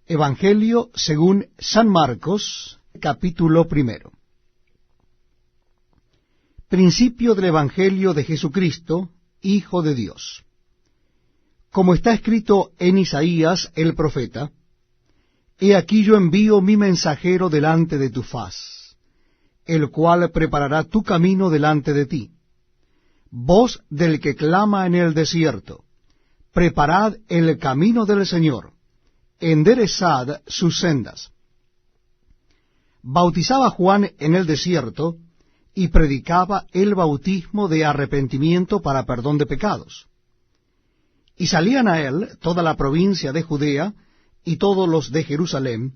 Evangelio según San Marcos, capítulo 1. Principio del Evangelio de Jesucristo, Hijo de Dios. Como está escrito en Isaías el profeta: He aquí yo envío mi mensajero delante de tu faz, el cual preparará tu camino delante de ti. Voz del que clama en el desierto: preparad el camino del Señor, enderezad sus sendas. Bautizaba Juan en el desierto, y predicaba el bautismo de arrepentimiento para perdón de pecados. Y salían a él toda la provincia de Judea y todos los de Jerusalén,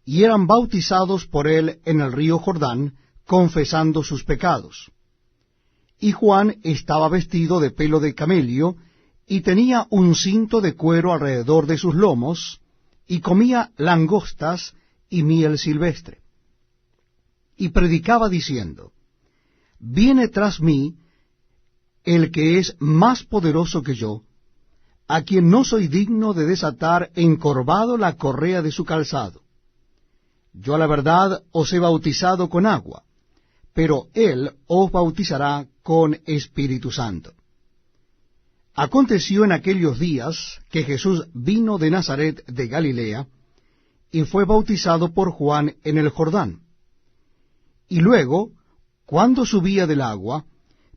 y eran bautizados por él en el río Jordán, confesando sus pecados. Y Juan estaba vestido de pelo de camello, y tenía un cinto de cuero alrededor de sus lomos, y comía langostas y miel silvestre. Y predicaba diciendo: Viene tras mí el que es más poderoso que yo, a quien no soy digno de desatar encorvado la correa de su calzado. Yo a la verdad os he bautizado con agua, pero él os bautizará con Espíritu Santo. Aconteció en aquellos días que Jesús vino de Nazaret de Galilea, y fue bautizado por Juan en el Jordán. Y luego, cuando subía del agua,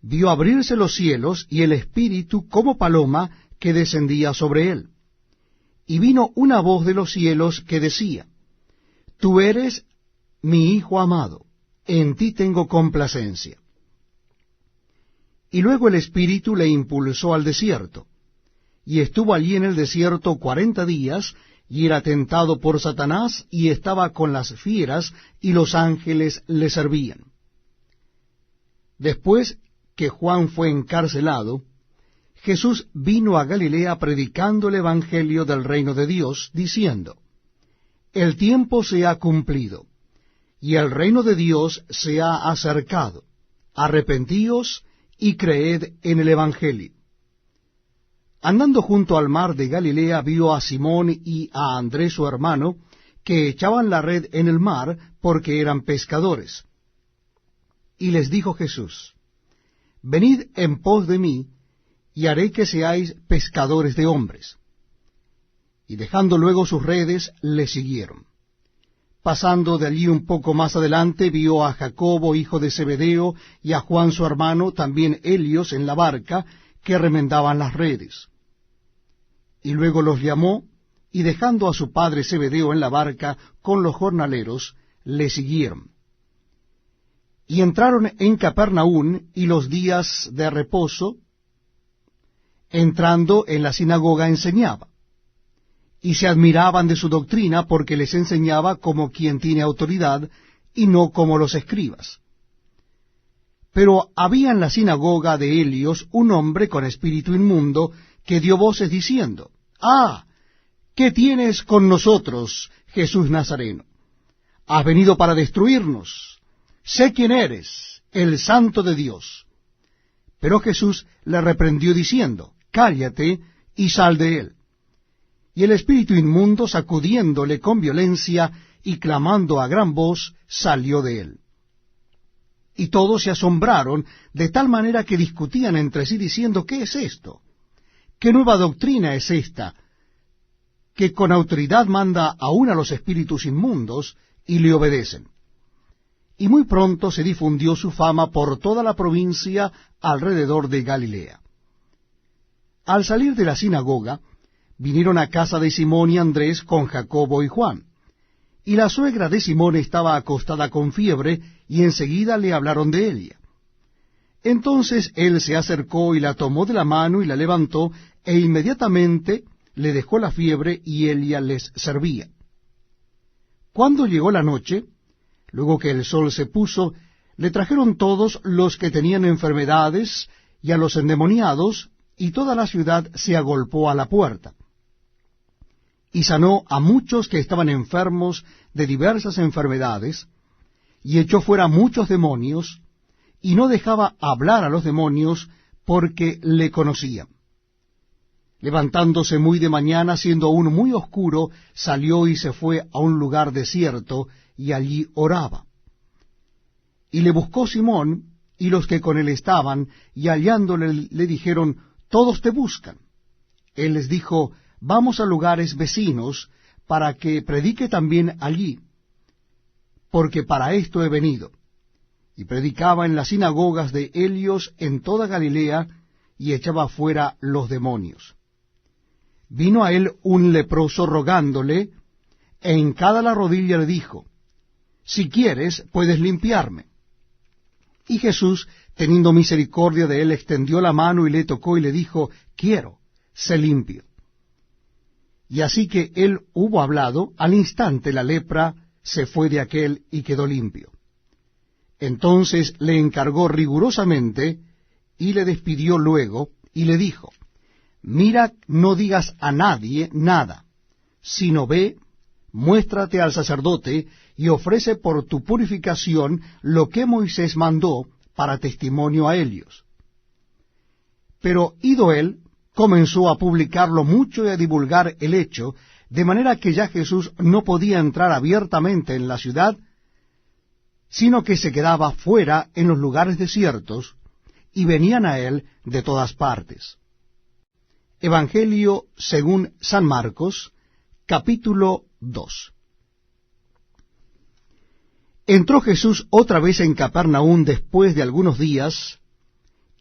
vio abrirse los cielos y el Espíritu como paloma que descendía sobre él. Y vino una voz de los cielos que decía: Tú eres mi Hijo amado, en ti tengo complacencia. Y luego el Espíritu le impulsó al desierto, y estuvo allí en el desierto 40 días, y era tentado por Satanás, y estaba con las fieras, y los ángeles le servían. Después que Juan fue encarcelado, Jesús vino a Galilea predicando el Evangelio del reino de Dios, diciendo: El tiempo se ha cumplido, y el reino de Dios se ha acercado. Arrepentíos y creed en el Evangelio. Andando junto al mar de Galilea, vio a Simón y a Andrés su hermano, que echaban la red en el mar, porque eran pescadores. Y les dijo Jesús: Venid en pos de mí, y haré que seáis pescadores de hombres. Y dejando luego sus redes, le siguieron. Pasando de allí un poco más adelante, vio a Jacobo, hijo de Zebedeo, y a Juan su hermano, también ellos en la barca, que remendaban las redes. Y luego los llamó, y dejando a su padre Zebedeo en la barca con los jornaleros, le siguieron. Y entraron en Capernaum, y los días de reposo, entrando en la sinagoga enseñaba. Y se admiraban de su doctrina, porque les enseñaba como quien tiene autoridad, y no como los escribas. Pero había en la sinagoga de Helios un hombre con espíritu inmundo, que dio voces diciendo: ¡Ah! ¿Qué tienes con nosotros, Jesús Nazareno? ¿Has venido para destruirnos? Sé quién eres, el Santo de Dios. Pero Jesús le reprendió diciendo: Cállate y sal de él. Y el espíritu inmundo, sacudiéndole con violencia y clamando a gran voz, salió de él. Y todos se asombraron, de tal manera que discutían entre sí diciendo: ¿Qué es esto? ¿Qué nueva doctrina es esta, que con autoridad manda aún a los espíritus inmundos, y le obedecen? Y muy pronto se difundió su fama por toda la provincia alrededor de Galilea. Al salir de la sinagoga, vinieron a casa de Simón y Andrés con Jacobo y Juan. Y la suegra de Simón estaba acostada con fiebre, y enseguida le hablaron de ella. Entonces él se acercó y la tomó de la mano y la levantó, e inmediatamente le dejó la fiebre, y ella les servía. Cuando llegó la noche, luego que el sol se puso, le trajeron todos los que tenían enfermedades y a los endemoniados, y toda la ciudad se agolpó a la puerta. Y sanó a muchos que estaban enfermos de diversas enfermedades, y echó fuera muchos demonios, y no dejaba hablar a los demonios, porque le conocían. Levantándose muy de mañana, siendo aún muy oscuro, salió y se fue a un lugar desierto, y allí oraba. Y le buscó Simón y los que con él estaban, y hallándole le dijeron, todos te buscan. Él les dijo, vamos a lugares vecinos, para que predique también allí, porque para esto he venido. Y predicaba en las sinagogas de Helios en toda Galilea, y echaba fuera los demonios. Vino a él un leproso rogándole, e hincada la rodilla le dijo, si quieres, puedes limpiarme. Y Jesús, teniendo misericordia de él, extendió la mano y le tocó y le dijo, quiero, sé limpio. Y así que él hubo hablado, al instante la lepra se fue de aquél y quedó limpio. Entonces le encargó rigurosamente, y le despidió luego, y le dijo, mira, no digas a nadie nada, sino ve, muéstrate al sacerdote, y ofrece por tu purificación lo que Moisés mandó para testimonio a ellos. Pero ido él, comenzó a publicarlo mucho y a divulgar el hecho, de manera que ya Jesús no podía entrar abiertamente en la ciudad, sino que se quedaba fuera en los lugares desiertos, y venían a él de todas partes. Evangelio según San Marcos, capítulo 2. Entró Jesús otra vez en Capernaum después de algunos días,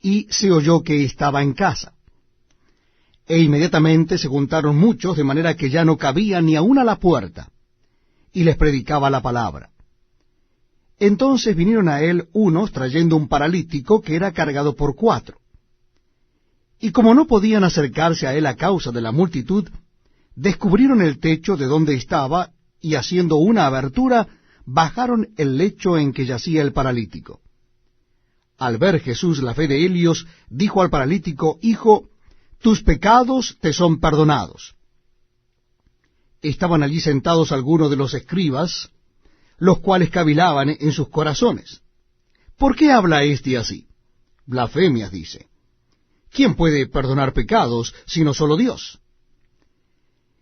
y se oyó que estaba en casa. E inmediatamente se juntaron muchos, de manera que ya no cabía ni aun a la puerta, y les predicaba la palabra. Entonces vinieron a él unos trayendo un paralítico que era cargado por 4. Y como no podían acercarse a él a causa de la multitud, descubrieron el techo de donde estaba, y haciendo una abertura, bajaron el lecho en que yacía el paralítico. Al ver Jesús la fe de ellos, dijo al paralítico, hijo, tus pecados te son perdonados. Estaban allí sentados algunos de los escribas, los cuales cavilaban en sus corazones. ¿Por qué habla éste así? Blasfemias dice. ¿Quién puede perdonar pecados, sino solo Dios?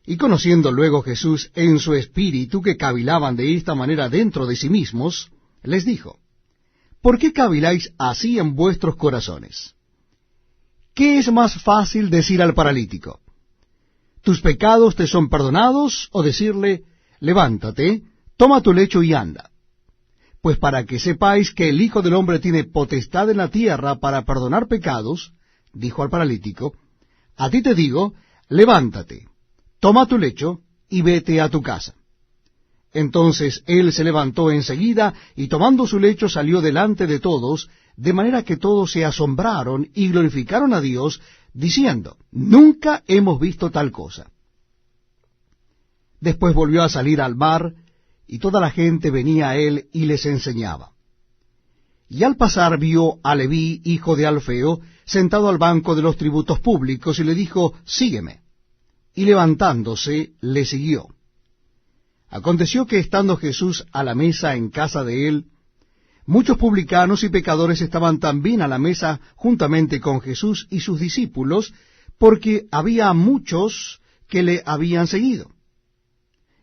Y conociendo luego Jesús en su espíritu que cavilaban de esta manera dentro de sí mismos, les dijo, ¿por qué caviláis así en vuestros corazones? ¿Qué es más fácil decir al paralítico? ¿Tus pecados te son perdonados? O decirle, levántate, toma tu lecho y anda. Pues para que sepáis que el Hijo del Hombre tiene potestad en la tierra para perdonar pecados, dijo al paralítico, a ti te digo, levántate, toma tu lecho y vete a tu casa. Entonces él se levantó enseguida, y tomando su lecho salió delante de todos, de manera que todos se asombraron y glorificaron a Dios, diciendo, nunca hemos visto tal cosa. Después volvió a salir al mar, y toda la gente venía a él y les enseñaba. Y al pasar vio a Leví, hijo de Alfeo, sentado al banco de los tributos públicos, y le dijo, sígueme. Y levantándose, le siguió. Aconteció que estando Jesús a la mesa en casa de él, muchos publicanos y pecadores estaban también a la mesa juntamente con Jesús y sus discípulos, porque había muchos que le habían seguido.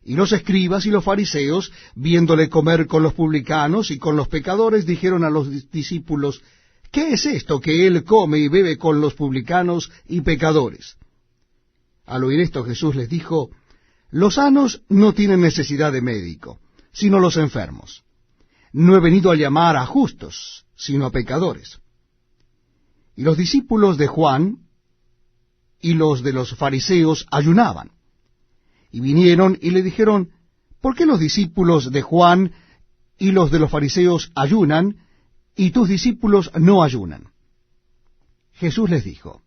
Y los escribas y los fariseos, viéndole comer con los publicanos y con los pecadores, dijeron a los discípulos, ¿qué es esto que él come y bebe con los publicanos y pecadores? Al oír esto Jesús les dijo, los sanos no tienen necesidad de médico, sino los enfermos. No he venido a llamar a justos, sino a pecadores. Y los discípulos de Juan y los de los fariseos ayunaban. Y vinieron y le dijeron, ¿por qué los discípulos de Juan y los de los fariseos ayunan, y tus discípulos no ayunan? Jesús les dijo,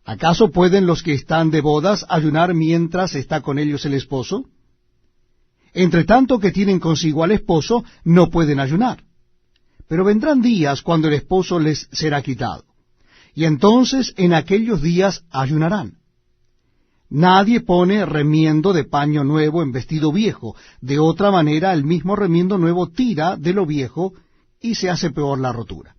¿acaso pueden los que están de bodas ayunar mientras está con ellos el esposo? Entre tanto que tienen consigo al esposo, no pueden ayunar. Pero vendrán días cuando el esposo les será quitado, y entonces en aquellos días ayunarán. Nadie pone remiendo de paño nuevo en vestido viejo, de otra manera el mismo remiendo nuevo tira de lo viejo, y se hace peor la rotura.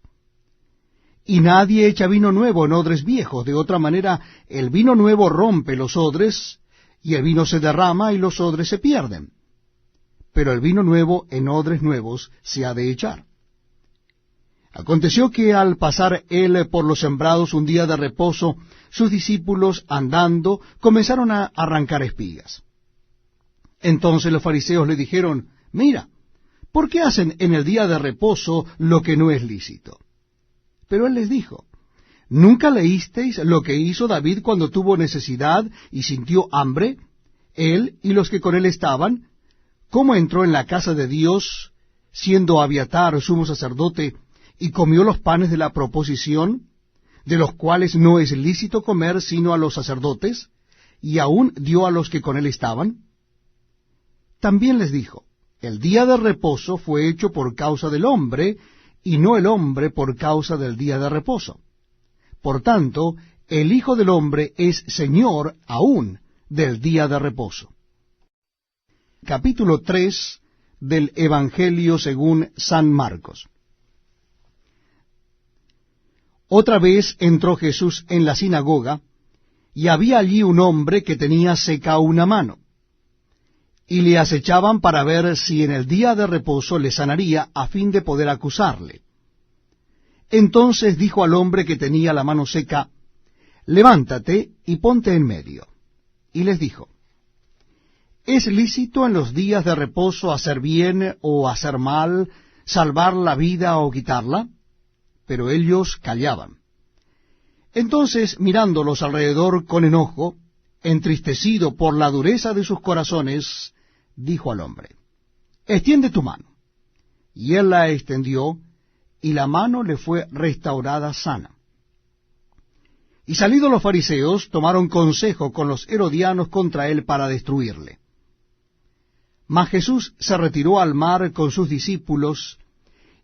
y nadie echa vino nuevo en odres viejos, de otra manera el vino nuevo rompe los odres, y el vino se derrama y los odres se pierden. Pero el vino nuevo en odres nuevos se ha de echar. Aconteció que al pasar él por los sembrados un día de reposo, sus discípulos, andando, comenzaron a arrancar espigas. Entonces los fariseos le dijeron, mira, ¿por qué hacen en el día de reposo lo que no es lícito? Pero él les dijo, ¿nunca leísteis lo que hizo David cuando tuvo necesidad y sintió hambre, él y los que con él estaban? ¿Cómo entró en la casa de Dios, siendo Abiatar sumo sacerdote, y comió los panes de la proposición, de los cuales no es lícito comer sino a los sacerdotes, y aún dio a los que con él estaban? También les dijo, el día de reposo fue hecho por causa del hombre, y no el hombre por causa del día de reposo. Por tanto, el Hijo del Hombre es Señor aún del día de reposo. Capítulo 3 del Evangelio según San Marcos. Otra vez entró Jesús en la sinagoga, y había allí un hombre que tenía seca una mano, y le acechaban para ver si en el día de reposo le sanaría, a fin de poder acusarle. Entonces dijo al hombre que tenía la mano seca, levántate y ponte en medio. Y les dijo, ¿es lícito en los días de reposo hacer bien o hacer mal, salvar la vida o quitarla? Pero ellos callaban. Entonces, mirándolos alrededor con enojo, entristecido por la dureza de sus corazones, dijo al hombre, extiende tu mano. Y él la extendió, y la mano le fue restaurada sana. Y salidos los fariseos, tomaron consejo con los herodianos contra él para destruirle. Mas Jesús se retiró al mar con sus discípulos,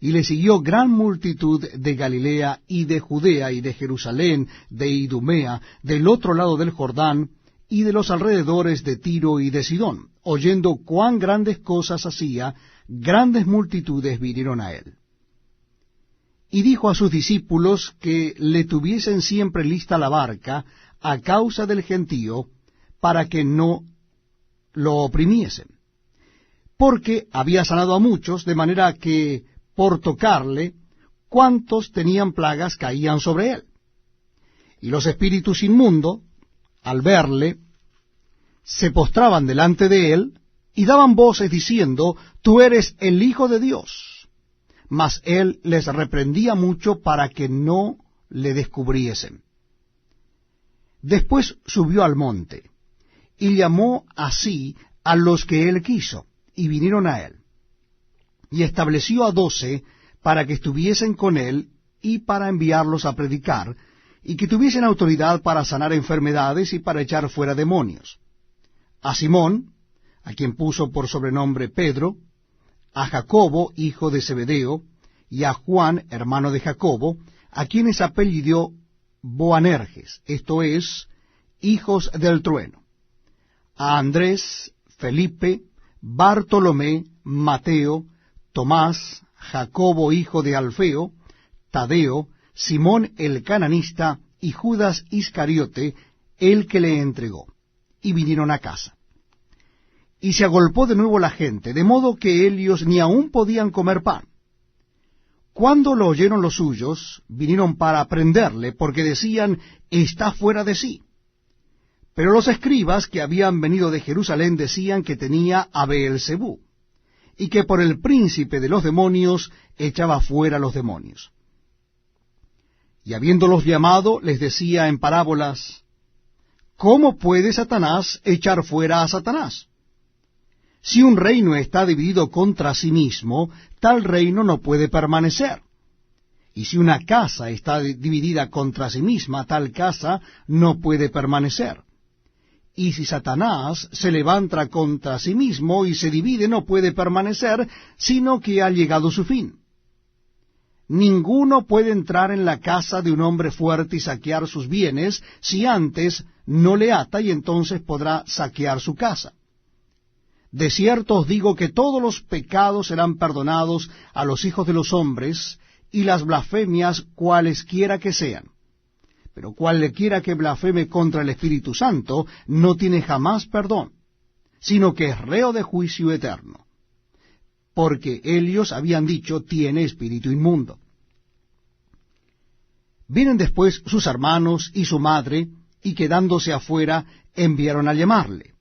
y le siguió gran multitud de Galilea y de Judea y de Jerusalén, de Idumea, del otro lado del Jordán, y de los alrededores de Tiro y de Sidón. Oyendo cuán grandes cosas hacía, grandes multitudes vinieron a él. Y dijo a sus discípulos que le tuviesen siempre lista la barca a causa del gentío, para que no lo oprimiesen. Porque había sanado a muchos, de manera que por tocarle, cuantos tenían plagas caían sobre él. Y los espíritus inmundos, al verle, se postraban delante de él, y daban voces diciendo, tú eres el Hijo de Dios. Mas él les reprendía mucho para que no le descubriesen. Después subió al monte, y llamó así a los que él quiso, y vinieron a él. Y estableció a 12 para que estuviesen con él y para enviarlos a predicar, y que tuviesen autoridad para sanar enfermedades y para echar fuera demonios. A Simón, a quien puso por sobrenombre Pedro, a Jacobo, hijo de Zebedeo, y a Juan, hermano de Jacobo, a quienes apellidó Boanerges, esto es, hijos del trueno, a Andrés, Felipe, Bartolomé, Mateo, Tomás, Jacobo hijo de Alfeo, Tadeo, Simón el cananista y Judas Iscariote, el que le entregó, y vinieron a casa. Y se agolpó de nuevo la gente, de modo que ellos ni aún podían comer pan. Cuando lo oyeron los suyos, vinieron para prenderle, porque decían, está fuera de sí. Pero los escribas que habían venido de Jerusalén decían que tenía a Beelzebú, y que por el príncipe de los demonios echaba fuera los demonios. Y habiéndolos llamado, les decía en parábolas, ¿cómo puede Satanás echar fuera a Satanás? Si un reino está dividido contra sí mismo, tal reino no puede permanecer. Y si una casa está dividida contra sí misma, tal casa no puede permanecer. Y si Satanás se levanta contra sí mismo y se divide, no puede permanecer, sino que ha llegado su fin. Ninguno puede entrar en la casa de un hombre fuerte y saquear sus bienes, si antes no le ata, y entonces podrá saquear su casa. De cierto os digo que todos los pecados serán perdonados a los hijos de los hombres, y las blasfemias cualesquiera que sean. Pero cualquiera que blasfeme contra el Espíritu Santo no tiene jamás perdón, sino que es reo de juicio eterno, porque ellos habían dicho, tiene espíritu inmundo. Vienen después sus hermanos y su madre, y quedándose afuera, enviaron a llamarle.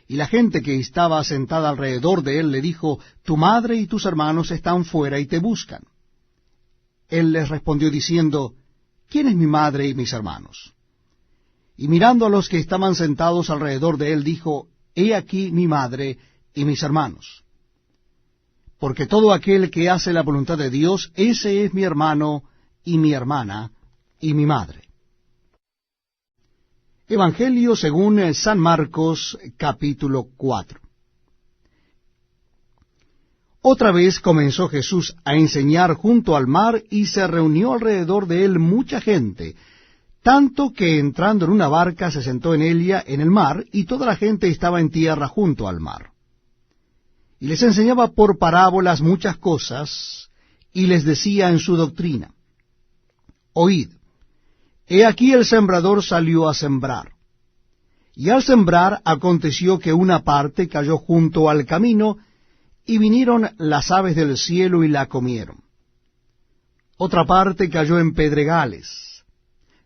Y la gente que estaba sentada alrededor de él le dijo, tu madre y tus hermanos están fuera y te buscan. Él les respondió diciendo, ¿quién es mi madre y mis hermanos? Y mirando a los que estaban sentados alrededor de él, dijo, he aquí mi madre y mis hermanos. Porque todo aquel que hace la voluntad de Dios, ese es mi hermano y mi hermana y mi madre. Evangelio según San Marcos, capítulo 4. Otra vez comenzó Jesús a enseñar junto al mar, y se reunió alrededor de él mucha gente, tanto que entrando en una barca se sentó en ella en el mar, y toda la gente estaba en tierra junto al mar. Y les enseñaba por parábolas muchas cosas, y les decía en su doctrina, oíd, he aquí el sembrador salió a sembrar. Y al sembrar aconteció que una parte cayó junto al camino, y vinieron las aves del cielo y la comieron. Otra parte cayó en pedregales,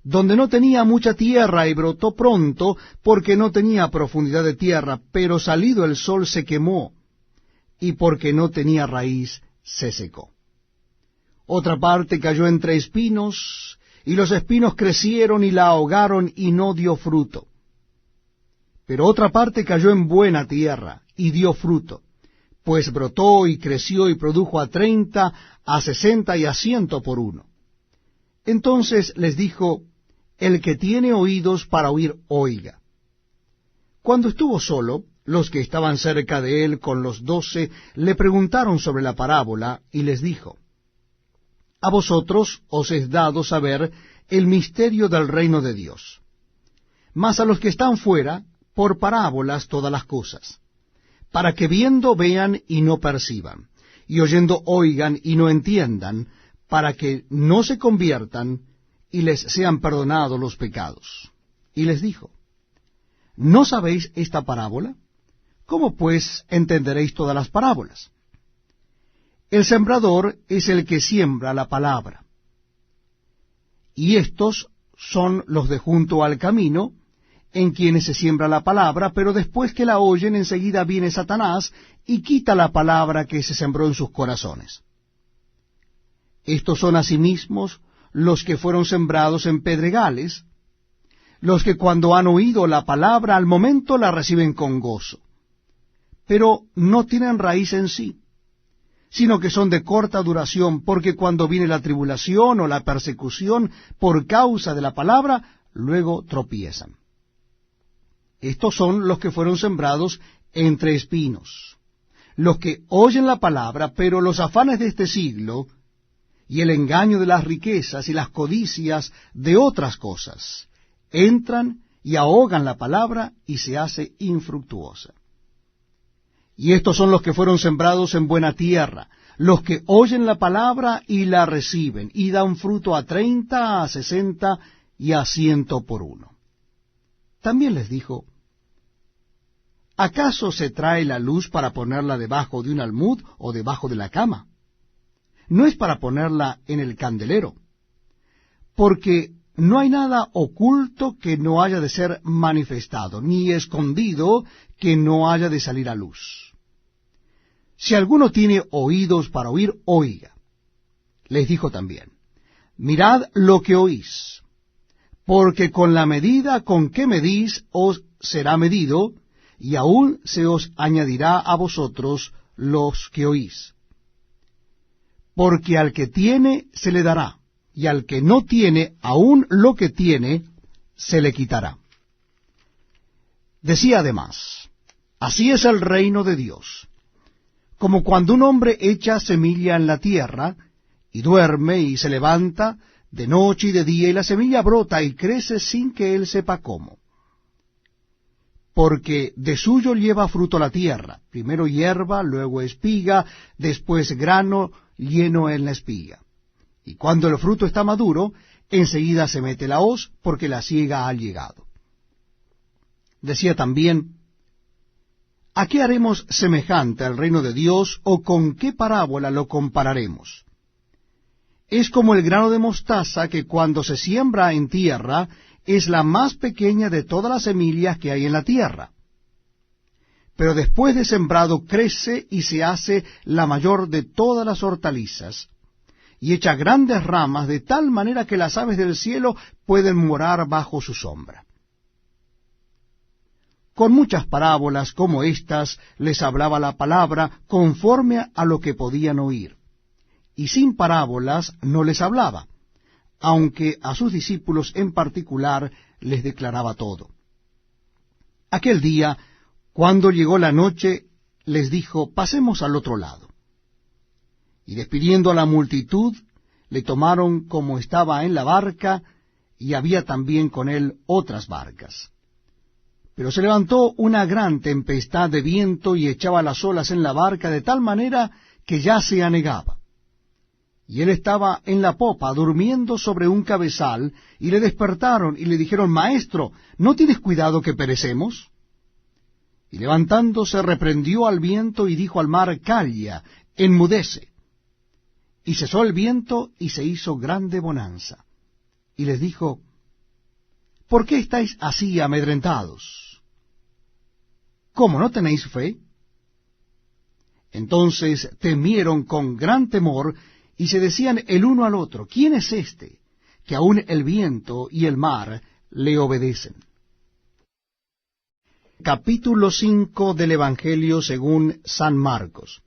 donde no tenía mucha tierra, y brotó pronto, porque no tenía profundidad de tierra, pero salido el sol se quemó, y porque no tenía raíz se secó. Otra parte cayó entre espinos, y los espinos crecieron y la ahogaron, y no dio fruto. Pero otra parte cayó en buena tierra, y dio fruto, pues brotó y creció y produjo 30, 60 y 100 por uno. Entonces les dijo, el que tiene oídos para oír, oiga. Cuando estuvo solo, los que estaban cerca de él con los 12 le preguntaron sobre la parábola, y les dijo, a vosotros os es dado saber el misterio del reino de Dios, mas a los que están fuera, por parábolas todas las cosas, para que viendo vean y no perciban, y oyendo oigan y no entiendan, para que no se conviertan y les sean perdonados los pecados. Y les dijo, ¿no sabéis esta parábola? ¿Cómo pues entenderéis todas las parábolas? El sembrador es el que siembra la palabra. Y estos son los de junto al camino, en quienes se siembra la palabra, pero después que la oyen, enseguida viene Satanás y quita la palabra que se sembró en sus corazones. Estos son asimismo los que fueron sembrados en pedregales, los que cuando han oído la palabra al momento la reciben con gozo, pero no tienen raíz en sí, sino que son de corta duración, porque cuando viene la tribulación o la persecución por causa de la palabra, luego tropiezan. Estos son los que fueron sembrados entre espinos, los que oyen la palabra, pero los afanes de este siglo, y el engaño de las riquezas y las codicias de otras cosas, entran y ahogan la palabra y se hace infructuosa. Y estos son los que fueron sembrados en buena tierra, los que oyen la palabra y la reciben, y dan fruto 30, 60 y 100 por uno. También les dijo, ¿acaso se trae la luz para ponerla debajo de un almud o debajo de la cama? No es para ponerla en el candelero, porque no hay nada oculto que no haya de ser manifestado, ni escondido que no haya de salir a luz. Si alguno tiene oídos para oír, oiga. Les dijo también, mirad lo que oís, porque con la medida con que medís os será medido, y aún se os añadirá a vosotros los que oís. Porque al que tiene se le dará, y al que no tiene, aún lo que tiene se le quitará. Decía además, así es el reino de Dios, como cuando un hombre echa semilla en la tierra, y duerme y se levanta de noche y de día, y la semilla brota y crece sin que él sepa cómo. Porque de suyo lleva fruto la tierra, primero hierba, luego espiga, después grano lleno en la espiga. y cuando el fruto está maduro, enseguida se mete la hoz, porque la siega ha llegado. Decía también, ¿a qué haremos semejante al reino de Dios, o con qué parábola lo compararemos? Es como el grano de mostaza que cuando se siembra en tierra, es la más pequeña de todas las semillas que hay en la tierra. Pero después de sembrado crece y se hace la mayor de todas las hortalizas, y echa grandes ramas de tal manera que las aves del cielo pueden morar bajo su sombra. Con muchas parábolas como estas les hablaba la palabra conforme a lo que podían oír, y sin parábolas no les hablaba, aunque a sus discípulos en particular les declaraba todo. Aquel día, cuando llegó la noche, les dijo, pasemos al otro lado. Y despidiendo a la multitud, le tomaron como estaba en la barca, y había también con él otras barcas. Pero se levantó una gran tempestad de viento y echaba las olas en la barca de tal manera que ya se anegaba. Y él estaba en la popa, durmiendo sobre un cabezal, y le despertaron y le dijeron, Maestro, ¿no tienes cuidado que perecemos? Y levantándose reprendió al viento y dijo al mar, Calla, enmudece. Y cesó el viento y se hizo grande bonanza. Y les dijo, ¿por qué estáis así amedrentados? ¿Cómo no tenéis fe? Entonces temieron con gran temor, y se decían el uno al otro, ¿quién es este, que aun el viento y el mar le obedecen? Capítulo 5 del Evangelio según San Marcos.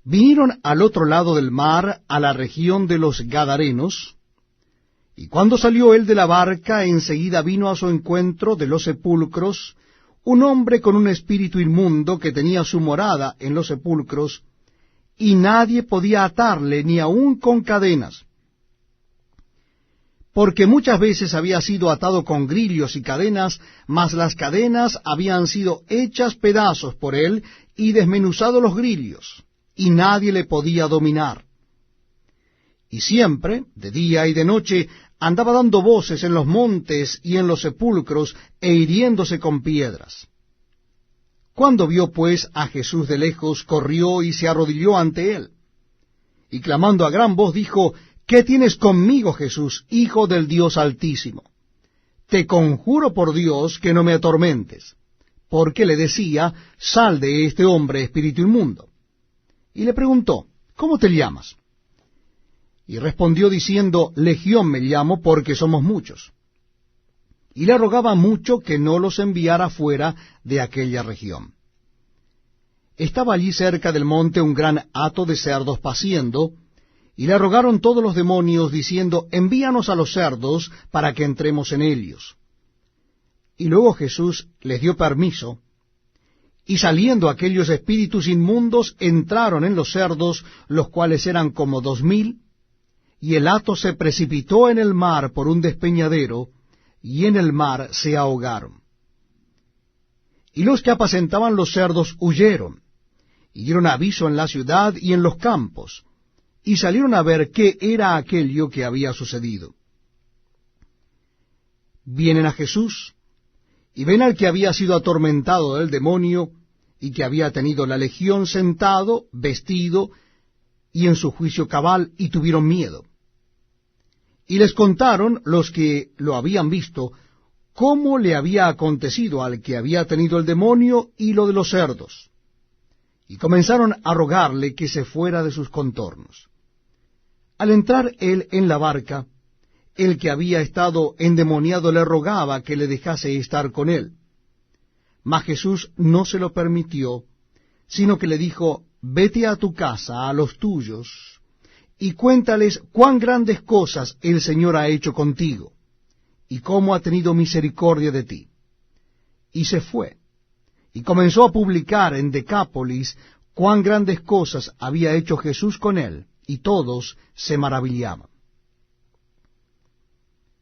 Vinieron al otro lado del mar, a la región de los Gadarenos, y cuando salió él de la barca, enseguida vino a su encuentro de los sepulcros un hombre con un espíritu inmundo que tenía su morada en los sepulcros, y nadie podía atarle ni aun con cadenas, porque muchas veces había sido atado con grillos y cadenas, mas las cadenas habían sido hechas pedazos por él y desmenuzado los grillos, y nadie le podía dominar. Y siempre, de día y de noche, andaba dando voces en los montes y en los sepulcros, e hiriéndose con piedras. Cuando vio pues a Jesús de lejos, corrió y se arrodilló ante él. Y clamando a gran voz dijo, ¿qué tienes conmigo, Jesús, Hijo del Dios Altísimo? Te conjuro por Dios que no me atormentes. Porque le decía, sal de este hombre, espíritu inmundo. Y le preguntó, ¿cómo te llamas? Y respondió diciendo, Legión me llamo, porque somos muchos. Y le rogaba mucho que no los enviara fuera de aquella región. Estaba allí cerca del monte un gran hato de cerdos paciendo, y le rogaron todos los demonios, diciendo, envíanos a los cerdos para que entremos en ellos. Y luego Jesús les dio permiso, y saliendo aquellos espíritus inmundos, entraron en los cerdos, los cuales eran como 2000, y el hato se precipitó en el mar por un despeñadero, y en el mar se ahogaron. Y los que apacentaban los cerdos huyeron, y dieron aviso en la ciudad y en los campos, y salieron a ver qué era aquello que había sucedido. Vienen a Jesús, y ven al que había sido atormentado del demonio, y que había tenido la legión sentado, vestido, y en su juicio cabal, y tuvieron miedo. Y les contaron los que lo habían visto, cómo le había acontecido al que había tenido el demonio y lo de los cerdos. Y comenzaron a rogarle que se fuera de sus contornos. Al entrar él en la barca, el que había estado endemoniado le rogaba que le dejase estar con él. Mas Jesús no se lo permitió, sino que le dijo, vete a tu casa, a los tuyos, y cuéntales cuán grandes cosas el Señor ha hecho contigo, y cómo ha tenido misericordia de ti. Y se fue, y comenzó a publicar en Decápolis cuán grandes cosas había hecho Jesús con él, y todos se maravillaban.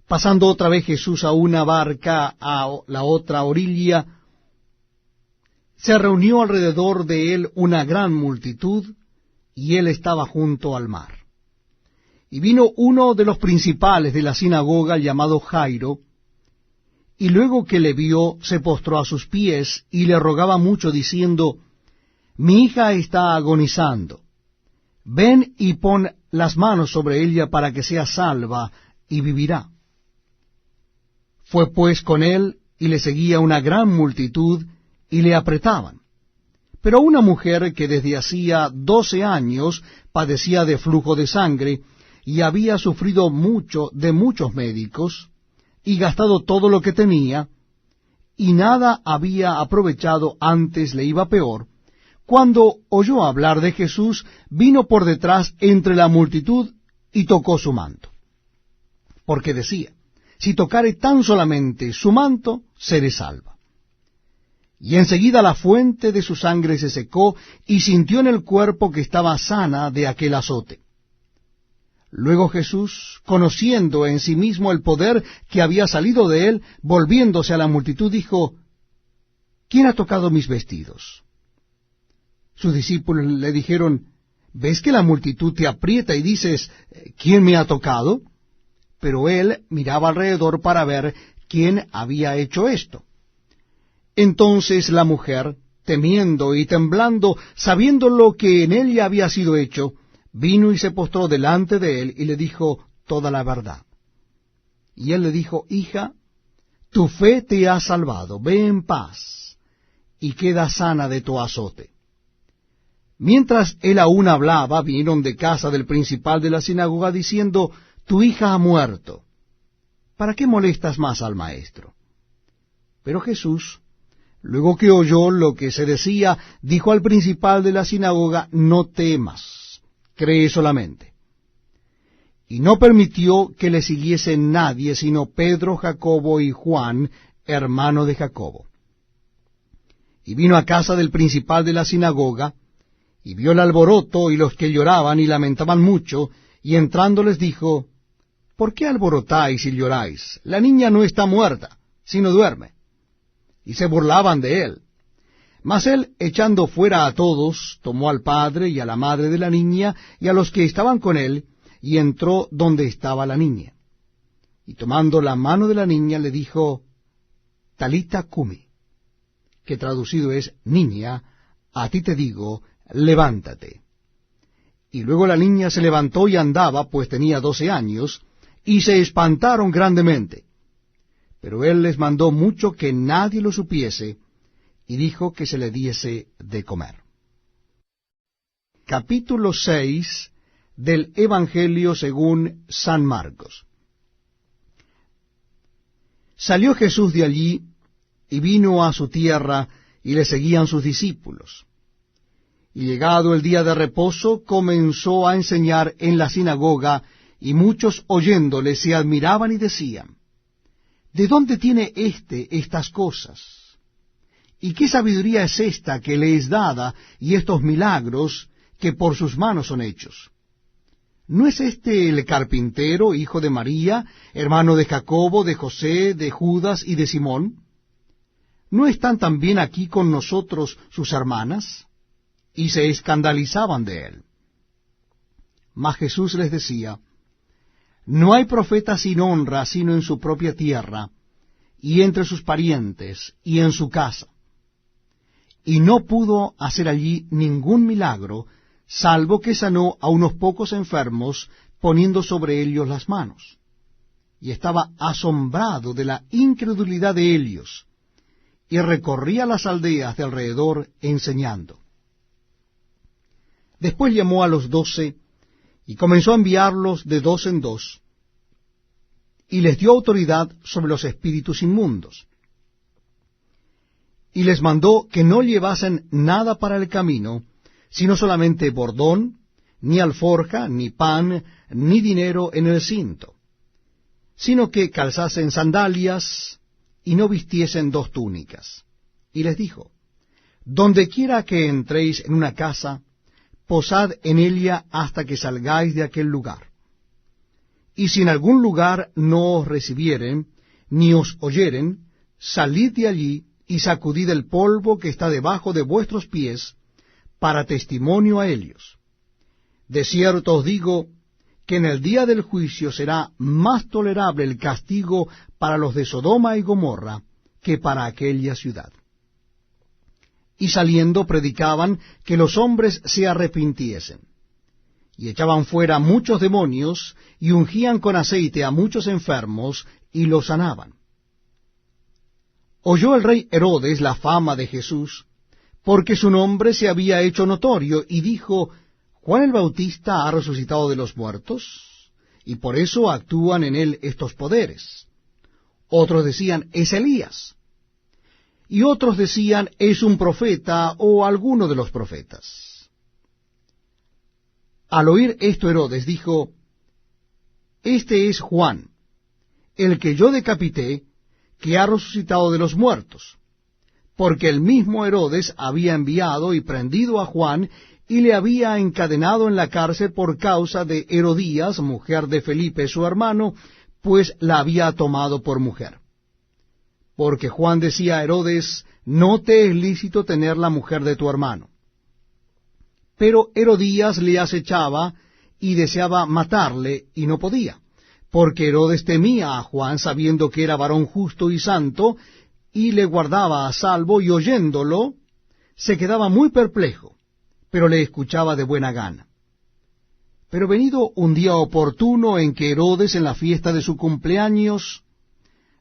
Pasando otra vez Jesús a una barca a la otra orilla, se reunió alrededor de él una gran multitud, y él estaba junto al mar. Y vino uno de los principales de la sinagoga, llamado Jairo, y luego que le vio, se postró a sus pies, y le rogaba mucho, diciendo, Mi hija está agonizando. Ven y pon las manos sobre ella para que sea salva, y vivirá. Fue pues con él, y le seguía una gran multitud, y le apretaban. Pero una mujer que desde hacía 12 años padecía de flujo de sangre, y había sufrido mucho de muchos médicos, y gastado todo lo que tenía, y nada había aprovechado, antes le iba peor, cuando oyó hablar de Jesús, vino por detrás entre la multitud y tocó su manto. Porque decía, si tocare tan solamente su manto, seré salva. Y enseguida la fuente de su sangre se secó, y sintió en el cuerpo que estaba sana de aquel azote. Luego Jesús, conociendo en sí mismo el poder que había salido de él, volviéndose a la multitud, dijo, ¿Quién ha tocado mis vestidos? Sus discípulos le dijeron, ¿ves que la multitud te aprieta y dices, ¿quién me ha tocado? Pero él miraba alrededor para ver quién había hecho esto. Entonces la mujer, temiendo y temblando, sabiendo lo que en ella había sido hecho, vino y se postró delante de él y le dijo toda la verdad. Y él le dijo, Hija, tu fe te ha salvado, ve en paz, y queda sana de tu azote. Mientras él aún hablaba, vinieron de casa del principal de la sinagoga, diciendo, Tu hija ha muerto. ¿Para qué molestas más al maestro? Pero Jesús, luego que oyó lo que se decía, dijo al principal de la sinagoga, No temas, cree solamente. Y no permitió que le siguiese nadie, sino Pedro, Jacobo y Juan, hermano de Jacobo. Y vino a casa del principal de la sinagoga, y vio el alboroto y los que lloraban y lamentaban mucho, y entrando les dijo, ¿Por qué alborotáis y lloráis? La niña no está muerta, sino duerme. Y se burlaban de él. Mas él, echando fuera a todos, tomó al padre y a la madre de la niña, y a los que estaban con él, y entró donde estaba la niña. Y tomando la mano de la niña, le dijo, Talita cumi, que traducido es, Niña, a ti te digo, levántate. Y luego la niña se levantó y andaba, pues tenía 12 años, y se espantaron grandemente. Pero él les mandó mucho que nadie lo supiese, y dijo que se le diese de comer. Capítulo 6 del Evangelio según San Marcos. Salió Jesús de allí, y vino a su tierra, y le seguían sus discípulos. Y llegado el día de reposo, comenzó a enseñar en la sinagoga, y muchos oyéndole se admiraban y decían, ¿De dónde tiene estas cosas? ¿Y qué sabiduría es esta que le es dada, y estos milagros que por sus manos son hechos? ¿No es este el carpintero, hijo de María, hermano de Jacobo, de José, de Judas y de Simón? ¿No están también aquí con nosotros sus hermanas? Y se escandalizaban de él. Mas Jesús les decía, No hay profeta sin honra sino en su propia tierra, y entre sus parientes, y en su casa. Y no pudo hacer allí ningún milagro, salvo que sanó a unos pocos enfermos, poniendo sobre ellos las manos. Y estaba asombrado de la incredulidad de ellos, y recorría las aldeas de alrededor enseñando. Después llamó a los 12, y comenzó a enviarlos de 2 en 2, y les dio autoridad sobre los espíritus inmundos. Y les mandó que no llevasen nada para el camino, sino solamente bordón, ni alforja, ni pan, ni dinero en el cinto, sino que calzasen sandalias, y no vistiesen 2 túnicas. Y les dijo, Donde quiera que entréis en una casa, posad en ella hasta que salgáis de aquel lugar. Y si en algún lugar no os recibieren, ni os oyeren, salid de allí, y sacudid el polvo que está debajo de vuestros pies, para testimonio a ellos. De cierto os digo que en el día del juicio será más tolerable el castigo para los de Sodoma y Gomorra que para aquella ciudad. Y saliendo predicaban que los hombres se arrepintiesen, y echaban fuera muchos demonios, y ungían con aceite a muchos enfermos, y los sanaban. Oyó el rey Herodes la fama de Jesús, porque su nombre se había hecho notorio, y dijo: Juan el Bautista ha resucitado de los muertos, y por eso actúan en él estos poderes. Otros decían: es Elías. Y otros decían: es un profeta o alguno de los profetas. Al oír esto Herodes dijo: este es Juan, el que yo decapité, que ha resucitado de los muertos. Porque el mismo Herodes había enviado y prendido a Juan, y le había encadenado en la cárcel por causa de Herodías, mujer de Felipe su hermano, pues la había tomado por mujer. Porque Juan decía a Herodes: no te es lícito tener la mujer de tu hermano. Pero Herodías le acechaba y deseaba matarle, y no podía, porque Herodes temía a Juan, sabiendo que era varón justo y santo, y le guardaba a salvo, y oyéndolo se quedaba muy perplejo, pero le escuchaba de buena gana. Pero venido un día oportuno en que Herodes, en la fiesta de su cumpleaños,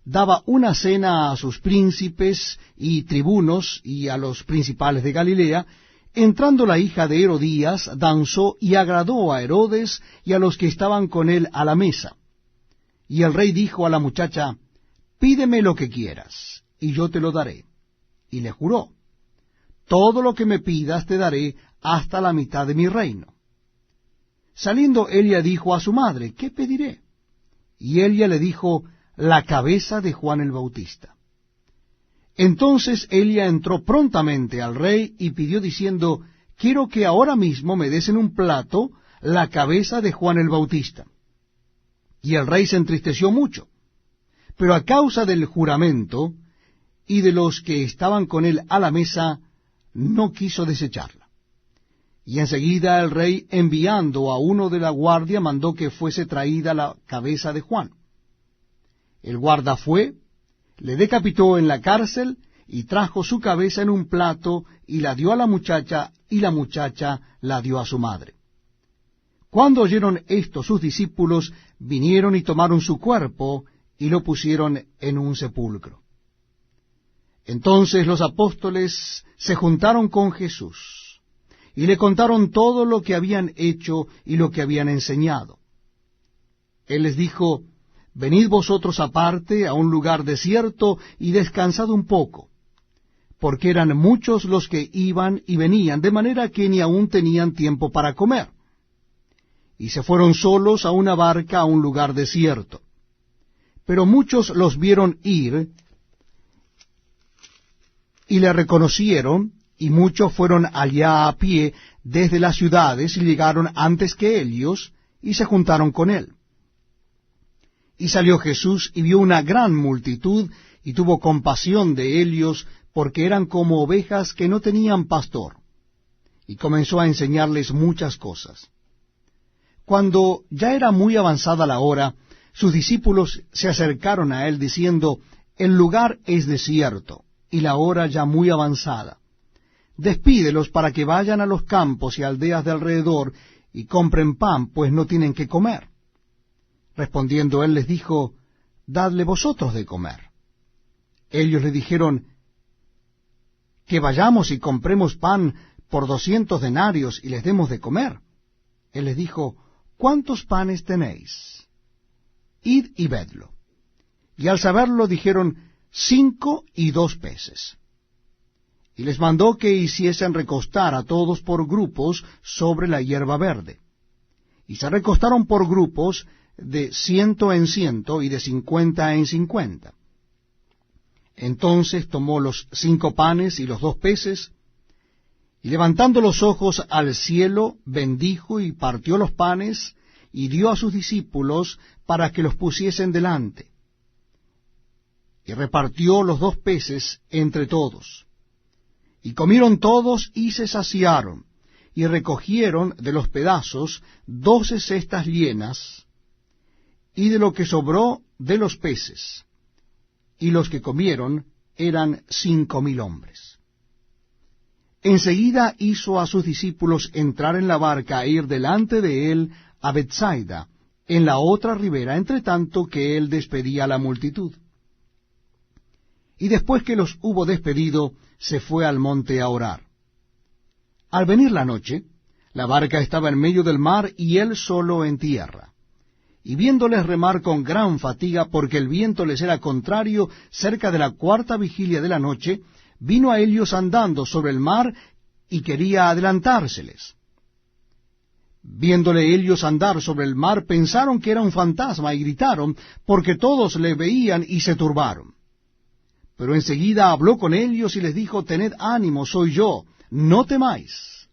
daba una cena a sus príncipes y tribunos y a los principales de Galilea, entrando la hija de Herodías, danzó y agradó a Herodes y a los que estaban con él a la mesa. Y el rey dijo a la muchacha: pídeme lo que quieras, y yo te lo daré. Y le juró: todo lo que me pidas te daré, hasta la mitad de mi reino. Saliendo ella dijo a su madre: ¿qué pediré? Y ella le dijo: la cabeza de Juan el Bautista. Entonces ella entró prontamente al rey y pidió diciendo: quiero que ahora mismo me des en un plato la cabeza de Juan el Bautista. Y el rey se entristeció mucho, pero a causa del juramento y de los que estaban con él a la mesa, no quiso desecharla. Y enseguida el rey, enviando a uno de la guardia, mandó que fuese traída la cabeza de Juan. El guarda fue, le decapitó en la cárcel, y trajo su cabeza en un plato, y la dio a la muchacha, y la muchacha la dio a su madre. Cuando oyeron esto sus discípulos, vinieron y tomaron su cuerpo, y lo pusieron en un sepulcro. Entonces los apóstoles se juntaron con Jesús, y le contaron todo lo que habían hecho y lo que habían enseñado. Él les dijo: venid vosotros aparte a un lugar desierto y descansad un poco, porque eran muchos los que iban y venían, de manera que ni aun tenían tiempo para comer. Y se fueron solos a una barca a un lugar desierto. Pero muchos los vieron ir, y le reconocieron, y muchos fueron allá a pie desde las ciudades, y llegaron antes que ellos, y se juntaron con él. Y salió Jesús, y vio una gran multitud, y tuvo compasión de ellos, porque eran como ovejas que no tenían pastor, y comenzó a enseñarles muchas cosas. Cuando ya era muy avanzada la hora, sus discípulos se acercaron a él, diciendo: el lugar es desierto, y la hora ya muy avanzada. Despídelos para que vayan a los campos y aldeas de alrededor, y compren pan, pues no tienen que comer. Respondiendo él les dijo: dadle vosotros de comer. Ellos le dijeron: que vayamos y compremos pan por 200 denarios y les demos de comer. Él les dijo: ¿cuántos panes tenéis? Id y vedlo. Y al saberlo dijeron: 5 y 2 peces. Y les mandó que hiciesen recostar a todos por grupos sobre la hierba verde. Y se recostaron por grupos, de 100 en 100 y de 50 en 50. Entonces tomó los 5 panes y los 2 peces, y levantando los ojos al cielo, bendijo y partió los panes, y dio a sus discípulos para que los pusiesen delante. Y repartió los 2 peces entre todos. Y comieron todos y se saciaron, y recogieron de los pedazos 12 cestas llenas, y de lo que sobró de los peces, y los que comieron eran 5,000 hombres. Enseguida hizo a sus discípulos entrar en la barca e ir delante de él a Bethsaida, en la otra ribera, entre tanto que él despedía a la multitud. Y después que los hubo despedido, se fue al monte a orar. Al venir la noche, la barca estaba en medio del mar y él solo en tierra. Y viéndoles remar con gran fatiga, porque el viento les era contrario, cerca de la 4ª vigilia de la noche, vino a ellos andando sobre el mar y quería adelantárseles. Viéndole ellos andar sobre el mar, pensaron que era un fantasma y gritaron, porque todos le veían y se turbaron. Pero enseguida habló con ellos y les dijo, tened ánimo, soy yo, no temáis.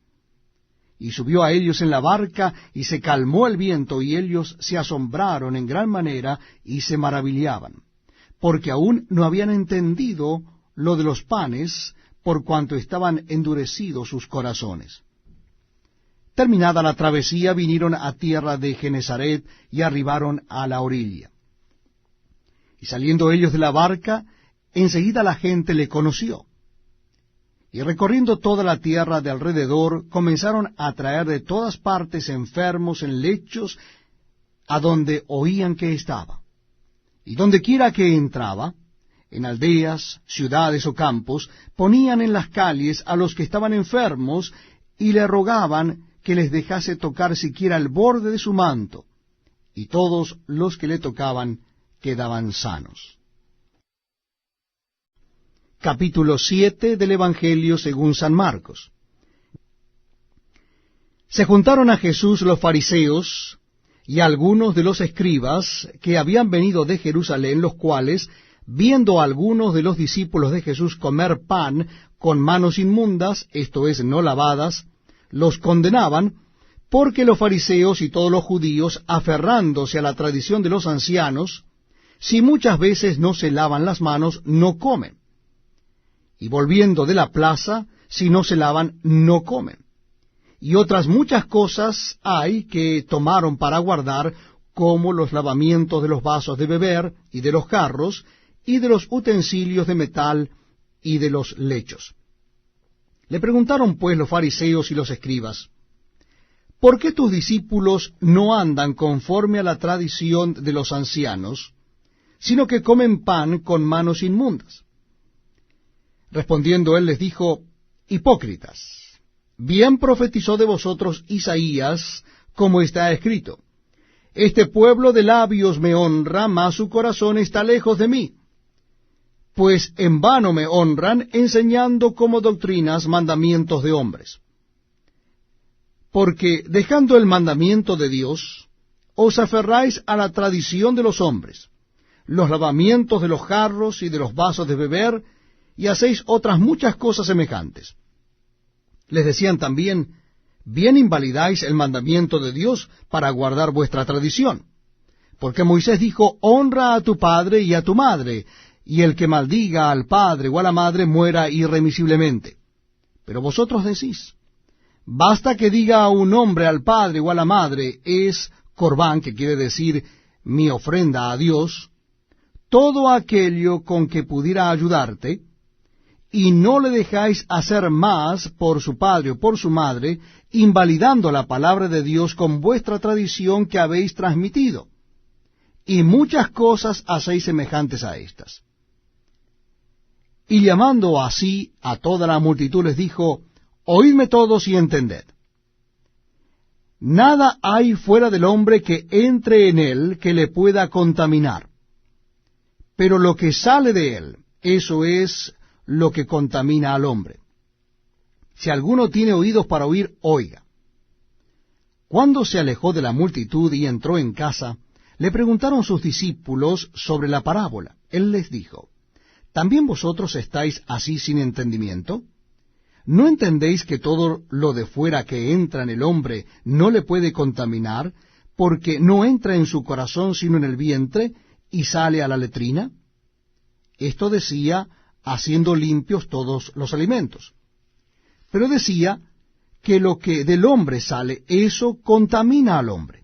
Y subió a ellos en la barca, y se calmó el viento, y ellos se asombraron en gran manera, y se maravillaban, porque aún no habían entendido lo de los panes, por cuanto estaban endurecidos sus corazones. Terminada la travesía, vinieron a tierra de Genesaret, y arribaron a la orilla. Y saliendo ellos de la barca, enseguida la gente le conoció. Y recorriendo toda la tierra de alrededor, comenzaron a traer de todas partes enfermos en lechos, a donde oían que estaba. Y donde quiera que entraba, en aldeas, ciudades o campos, ponían en las calles a los que estaban enfermos, y le rogaban que les dejase tocar siquiera el borde de su manto, y todos los que le tocaban quedaban sanos. Capítulo 7 del Evangelio según San Marcos. Se juntaron a Jesús los fariseos y algunos de los escribas que habían venido de Jerusalén, los cuales, viendo a algunos de los discípulos de Jesús comer pan con manos inmundas, esto es, no lavadas, los condenaban, porque los fariseos y todos los judíos, aferrándose a la tradición de los ancianos, si muchas veces no se lavan las manos, no comen. Y volviendo de la plaza, si no se lavan, no comen. Y otras muchas cosas hay que tomaron para guardar, como los lavamientos de los vasos de beber, y de los jarros, y de los utensilios de metal, y de los lechos. Le preguntaron pues los fariseos y los escribas, ¿por qué tus discípulos no andan conforme a la tradición de los ancianos, sino que comen pan con manos inmundas? Respondiendo él les dijo, hipócritas, bien profetizó de vosotros Isaías, como está escrito, este pueblo de labios me honra, mas su corazón está lejos de mí. Pues en vano me honran, enseñando como doctrinas mandamientos de hombres. Porque dejando el mandamiento de Dios, os aferráis a la tradición de los hombres, los lavamientos de los jarros y de los vasos de beber, y hacéis otras muchas cosas semejantes. Les decían también, bien invalidáis el mandamiento de Dios para guardar vuestra tradición. Porque Moisés dijo, honra a tu padre y a tu madre, y el que maldiga al padre o a la madre muera irremisiblemente. Pero vosotros decís, basta que diga a un hombre al padre o a la madre, es corbán, que quiere decir mi ofrenda a Dios, todo aquello con que pudiera ayudarte, y no le dejáis hacer más por su padre o por su madre, invalidando la palabra de Dios con vuestra tradición que habéis transmitido. Y muchas cosas hacéis semejantes a estas. Y llamando así a toda la multitud les dijo, oídme todos y entended. Nada hay fuera del hombre que entre en él que le pueda contaminar. Pero lo que sale de él, eso es lo que contamina al hombre. Si alguno tiene oídos para oír, oiga. Cuando se alejó de la multitud y entró en casa, le preguntaron sus discípulos sobre la parábola. Él les dijo, ¿también vosotros estáis así sin entendimiento? ¿No entendéis que todo lo de fuera que entra en el hombre no le puede contaminar, porque no entra en su corazón sino en el vientre, y sale a la letrina? Esto decía, haciendo limpios todos los alimentos. Pero decía que lo que del hombre sale, eso contamina al hombre.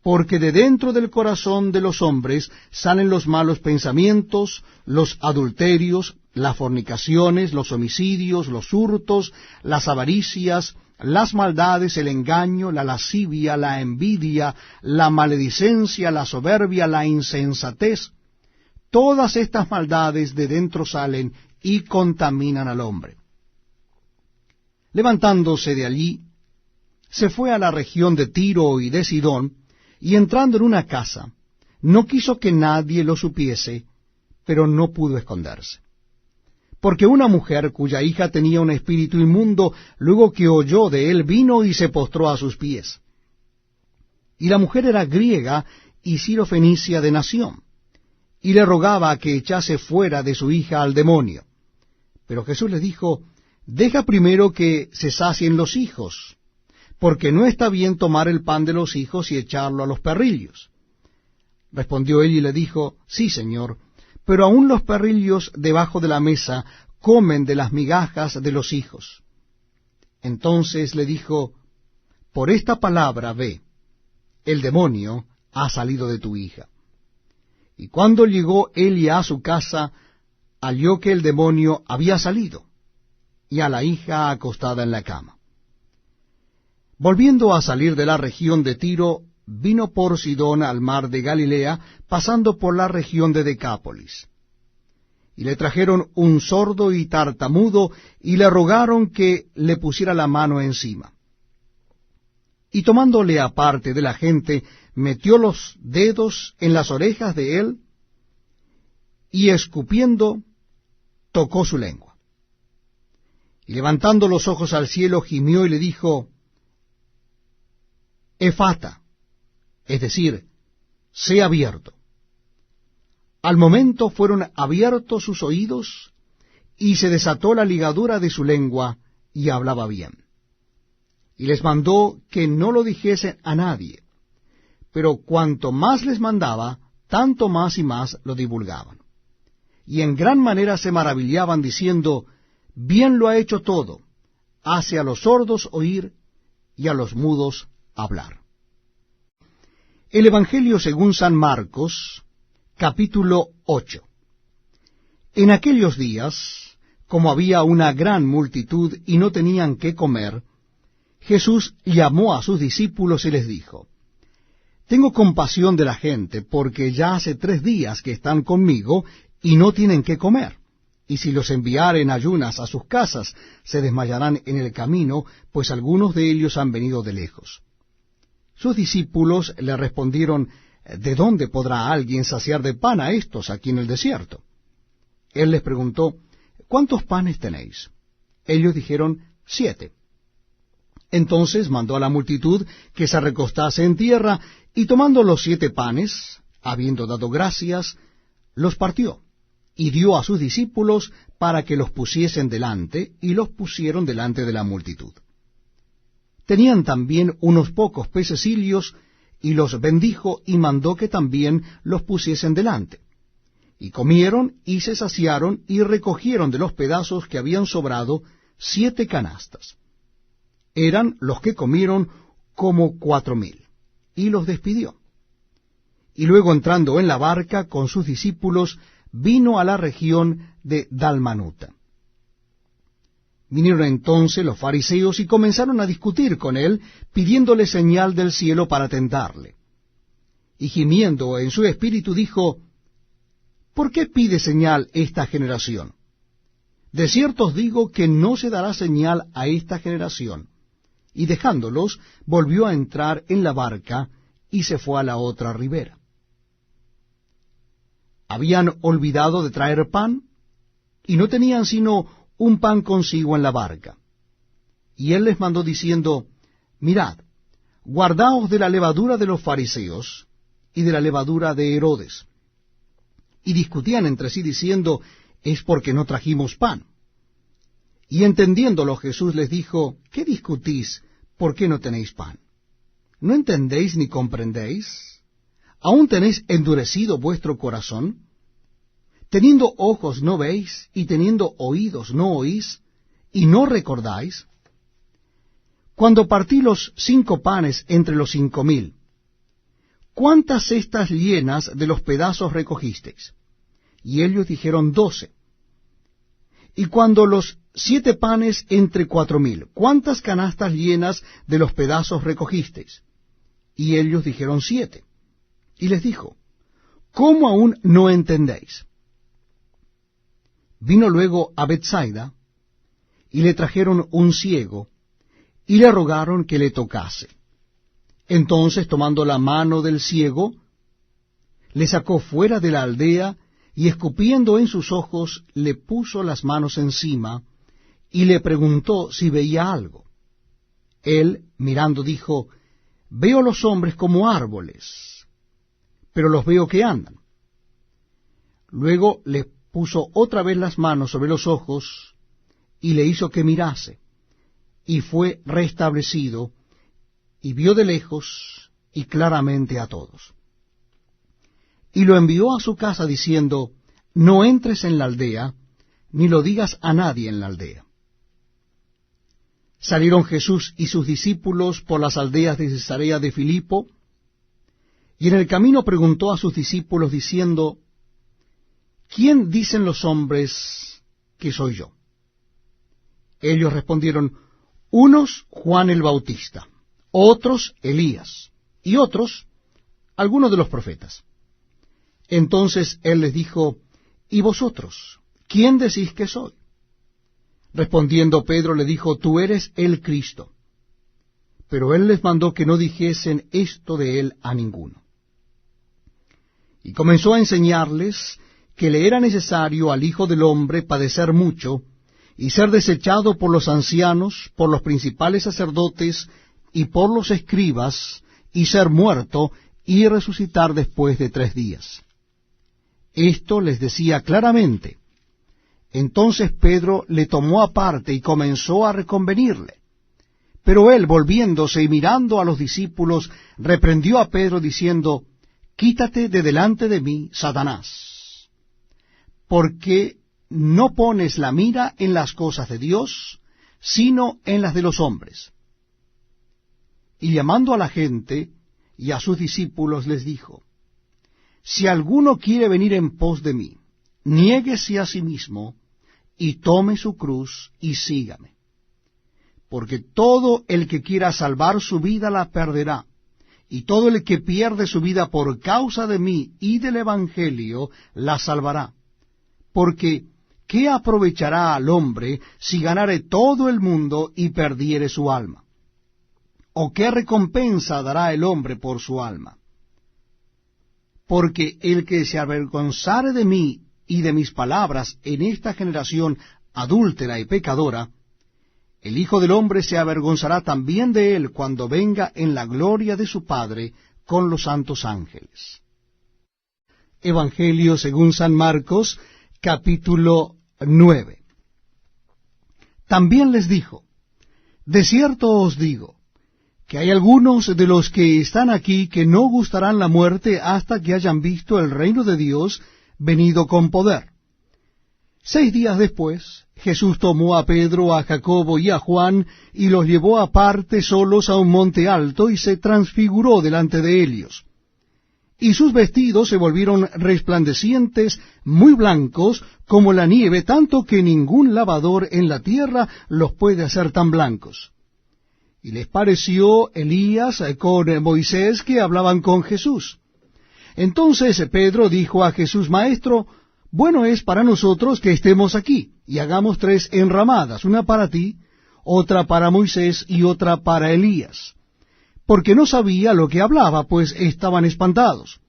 Porque de dentro del corazón de los hombres salen los malos pensamientos, los adulterios, las fornicaciones, los homicidios, los hurtos, las avaricias, las maldades, el engaño, la lascivia, la envidia, la maledicencia, la soberbia, la insensatez. Todas estas maldades de dentro salen y contaminan al hombre. Levantándose de allí, se fue a la región de Tiro y de Sidón, y entrando en una casa, no quiso que nadie lo supiese, pero no pudo esconderse. Porque una mujer cuya hija tenía un espíritu inmundo, luego que oyó de él, vino y se postró a sus pies. Y la mujer era griega y sirofenicia de nación, y le rogaba que echase fuera de su hija al demonio. Pero Jesús le dijo, deja primero que se sacien los hijos, porque no está bien tomar el pan de los hijos y echarlo a los perrillos. Respondió él y le dijo, sí, Señor, pero aun los perrillos debajo de la mesa comen de las migajas de los hijos. Entonces le dijo, por esta palabra ve, el demonio ha salido de tu hija. Y cuando llegó él a su casa, halló que el demonio había salido, y a la hija acostada en la cama. Volviendo a salir de la región de Tiro, vino por Sidón al mar de Galilea, pasando por la región de Decápolis. Y le trajeron un sordo y tartamudo, y le rogaron que le pusiera la mano encima. Y tomándole aparte de la gente, metió los dedos en las orejas de él, y escupiendo, tocó su lengua. Y levantando los ojos al cielo, gimió y le dijo, Efata, es decir, sé abierto. Al momento fueron abiertos sus oídos, y se desató la ligadura de su lengua, y hablaba bien. Y les mandó que no lo dijesen a nadie, pero cuanto más les mandaba, tanto más y más lo divulgaban. Y en gran manera se maravillaban, diciendo, bien lo ha hecho todo, hace a los sordos oír, y a los mudos hablar. El Evangelio según San Marcos, capítulo 8. En aquellos días, como había una gran multitud y no tenían qué comer, Jesús llamó a sus discípulos y les dijo, tengo compasión de la gente, porque ya hace 3 días que están conmigo y no tienen qué comer. Y si los enviare en ayunas a sus casas, se desmayarán en el camino, pues algunos de ellos han venido de lejos. Sus discípulos le respondieron, ¿de dónde podrá alguien saciar de pan a estos aquí en el desierto? Él les preguntó, ¿cuántos panes tenéis? Ellos dijeron, 7. Entonces mandó a la multitud que se recostase en tierra, y tomando los 7 panes, habiendo dado gracias, los partió, y dio a sus discípulos para que los pusiesen delante, y los pusieron delante de la multitud. Tenían también unos pocos pececillos, y los bendijo, y mandó que también los pusiesen delante. Y comieron, y se saciaron, y recogieron de los pedazos que habían sobrado 7 canastas. Eran los que comieron como 4,000, y los despidió. Y luego entrando en la barca con sus discípulos, vino a la región de Dalmanuta. Vinieron entonces los fariseos y comenzaron a discutir con él, pidiéndole señal del cielo para tentarle. Y gimiendo en su espíritu dijo, ¿por qué pide señal esta generación? De cierto os digo que no se dará señal a esta generación. Y dejándolos, volvió a entrar en la barca y se fue a la otra ribera. Habían olvidado de traer pan, y no tenían sino un pan consigo en la barca. Y él les mandó diciendo, mirad, guardaos de la levadura de los fariseos y de la levadura de Herodes. Y discutían entre sí diciendo, es porque no trajimos pan. Y entendiéndolo Jesús les dijo, ¿qué discutís? ¿Por qué no tenéis pan? ¿No entendéis ni comprendéis? ¿Aún tenéis endurecido vuestro corazón? ¿Teniendo ojos no veis, y teniendo oídos no oís, y no recordáis? cuando partí los 5 panes entre los 5000, ¿cuántas cestas llenas de los pedazos recogisteis? Y ellos dijeron 12. Y cuando los 7 panes entre 4000, ¿cuántas canastas llenas de los pedazos recogisteis? Y ellos dijeron 7. Y les dijo, ¿cómo aún no entendéis? Vino luego a Betsaida, y le trajeron un ciego, y le rogaron que le tocase. Entonces, tomando la mano del ciego, le sacó fuera de la aldea, y escupiendo en sus ojos, le puso las manos encima, y le preguntó si veía algo. Él, mirando, dijo, veo los hombres como árboles, pero los veo que andan. Luego le puso otra vez las manos sobre los ojos, y le hizo que mirase, y fue restablecido, y vio de lejos y claramente a todos. Y lo envió a su casa diciendo, no entres en la aldea, ni lo digas a nadie en la aldea. Salieron Jesús y sus discípulos por las aldeas de Cesarea de Filipo, y en el camino preguntó a sus discípulos diciendo, ¿quién dicen los hombres que soy yo? Ellos respondieron, unos Juan el Bautista, otros Elías, y otros algunos de los profetas. Entonces él les dijo, ¿y vosotros? ¿Quién decís que soy? Respondiendo Pedro le dijo, tú eres el Cristo. Pero él les mandó que no dijesen esto de él a ninguno. Y comenzó a enseñarles que le era necesario al Hijo del Hombre padecer mucho, y ser desechado por los ancianos, por los principales sacerdotes, y por los escribas, y ser muerto, y resucitar después de 3 días. Esto les decía claramente. Entonces Pedro le tomó aparte y comenzó a reconvenirle. Pero él, volviéndose y mirando a los discípulos, reprendió a Pedro diciendo, quítate de delante de mí, Satanás, porque no pones la mira en las cosas de Dios, sino en las de los hombres. Y llamando a la gente y a sus discípulos les dijo, si alguno quiere venir en pos de mí, niéguese a sí mismo, y tome su cruz, y sígame. Porque todo el que quiera salvar su vida la perderá, y todo el que pierde su vida por causa de mí y del Evangelio la salvará. Porque, ¿qué aprovechará al hombre si ganare todo el mundo y perdiere su alma? ¿O qué recompensa dará el hombre por su alma? Porque el que se avergonzare de mí y de mis palabras en esta generación adúltera y pecadora, el Hijo del Hombre se avergonzará también de él cuando venga en la gloria de su Padre con los santos ángeles. Evangelio según San Marcos, capítulo 9. También les dijo, de cierto os digo, que hay algunos de los que están aquí que no gustarán la muerte hasta que hayan visto el reino de Dios venido con poder. 6 días después, Jesús tomó a Pedro, a Jacobo y a Juan, y los llevó aparte solos a un monte alto, y se transfiguró delante de ellos. Y sus vestidos se volvieron resplandecientes, muy blancos, como la nieve, tanto que ningún lavador en la tierra los puede hacer tan blancos. Y les pareció Elías con Moisés que hablaban con Jesús. Entonces Pedro dijo a Jesús, Maestro, bueno es para nosotros que estemos aquí, y hagamos 3 enramadas, una para ti, otra para Moisés y otra para Elías. Porque no sabía lo que hablaba, pues estaban espantados.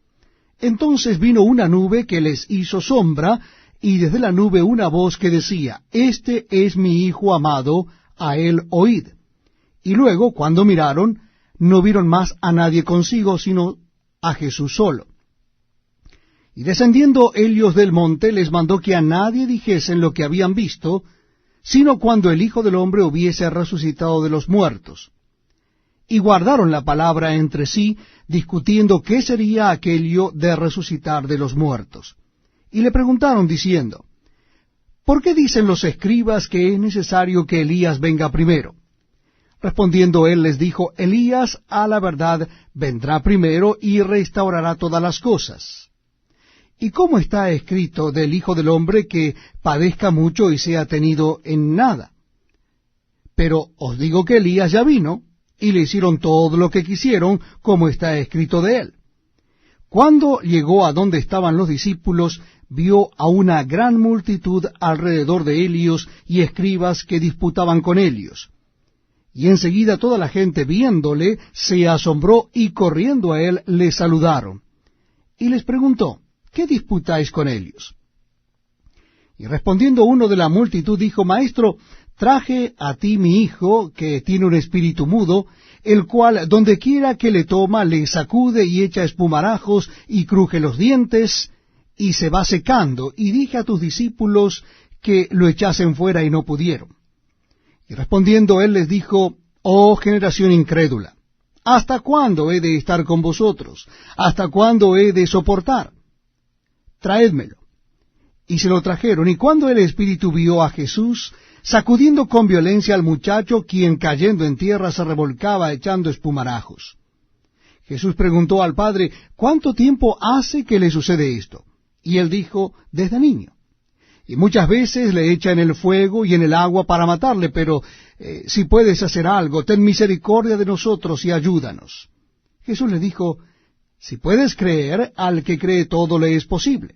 Entonces vino una nube que les hizo sombra, y desde la nube una voz que decía, Este es mi Hijo amado, a él oíd. Y luego, cuando miraron, no vieron más a nadie consigo, sino a Jesús solo. Y descendiendo ellos del monte, les mandó que a nadie dijesen lo que habían visto, sino cuando el Hijo del Hombre hubiese resucitado de los muertos. Y guardaron la palabra entre sí, discutiendo qué sería aquello de resucitar de los muertos. Y le preguntaron diciendo, ¿por qué dicen los escribas que es necesario que Elías venga primero? Respondiendo él les dijo, Elías a la verdad vendrá primero y restaurará todas las cosas. ¿Y cómo está escrito del Hijo del Hombre que padezca mucho y sea tenido en nada? Pero os digo que Elías ya vino, y le hicieron todo lo que quisieron, como está escrito de él. Cuando llegó a donde estaban los discípulos, vio a una gran multitud alrededor de ellos y escribas que disputaban con ellos. Y enseguida toda la gente viéndole se asombró y corriendo a él le saludaron. Y les preguntó, ¿qué disputáis con ellos? Y respondiendo uno de la multitud dijo, Maestro, traje a ti mi hijo, que tiene un espíritu mudo, el cual donde quiera que le toma, le sacude y echa espumarajos y cruje los dientes, y se va secando, y dije a tus discípulos que lo echasen fuera y no pudieron. Y respondiendo él les dijo, Oh generación incrédula, ¿hasta cuándo he de estar con vosotros? ¿Hasta cuándo he de soportar? Traédmelo. Y se lo trajeron, y cuando el espíritu vio a Jesús, sacudiendo con violencia al muchacho, quien cayendo en tierra se revolcaba echando espumarajos. Jesús preguntó al padre, ¿cuánto tiempo hace que le sucede esto? Y él dijo, desde niño. Y muchas veces le echa en el fuego y en el agua para matarle, pero si puedes hacer algo, ten misericordia de nosotros y ayúdanos. Jesús le dijo, si puedes creer, al que cree todo le es posible.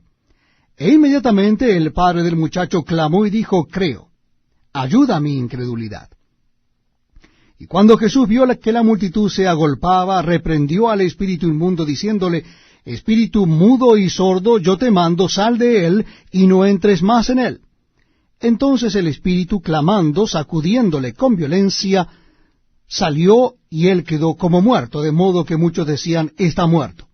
E inmediatamente el padre del muchacho clamó y dijo, creo, ayuda a mi incredulidad. Y cuando Jesús vio que la multitud se agolpaba, reprendió al espíritu inmundo, diciéndole, Espíritu mudo y sordo, yo te mando, sal de él, y no entres más en él. Entonces el espíritu, clamando, sacudiéndole con violencia, salió, y él quedó como muerto, de modo que muchos decían, está muerto.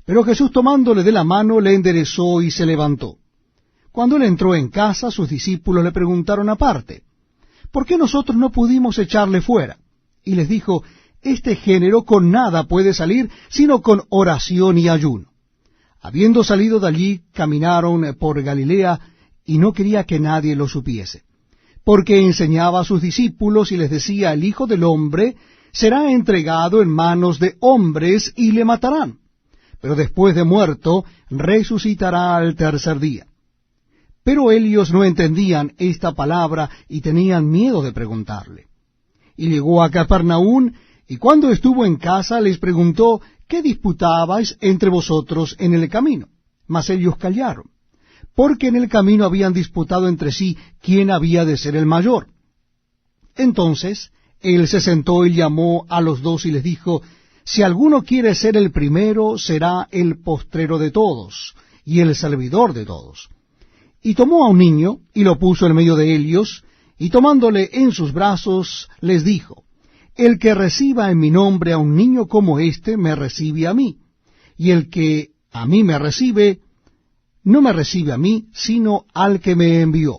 Pero Jesús, tomándole de la mano, le enderezó y se levantó. Cuando él entró en casa, sus discípulos le preguntaron aparte, ¿por qué nosotros no pudimos echarle fuera? Y les dijo, este género con nada puede salir, sino con oración y ayuno. Habiendo salido de allí, caminaron por Galilea, y no quería que nadie lo supiese, porque enseñaba a sus discípulos y les decía, el Hijo del Hombre será entregado en manos de hombres y le matarán, pero después de muerto resucitará al tercer día. Pero ellos no entendían esta palabra y tenían miedo de preguntarle. Y llegó a Capernaum, y cuando estuvo en casa les preguntó, ¿qué disputabais entre vosotros en el camino? Mas ellos callaron, porque en el camino habían disputado entre sí quién había de ser el mayor. Entonces él se sentó y llamó a los dos y les dijo, si alguno quiere ser el primero, será el postrero de todos, y el servidor de todos. Y tomó a un niño, y lo puso en medio de ellos, y tomándole en sus brazos, les dijo, el que reciba en mi nombre a un niño como éste, me recibe a mí, y el que a mí me recibe, no me recibe a mí, sino al que me envió.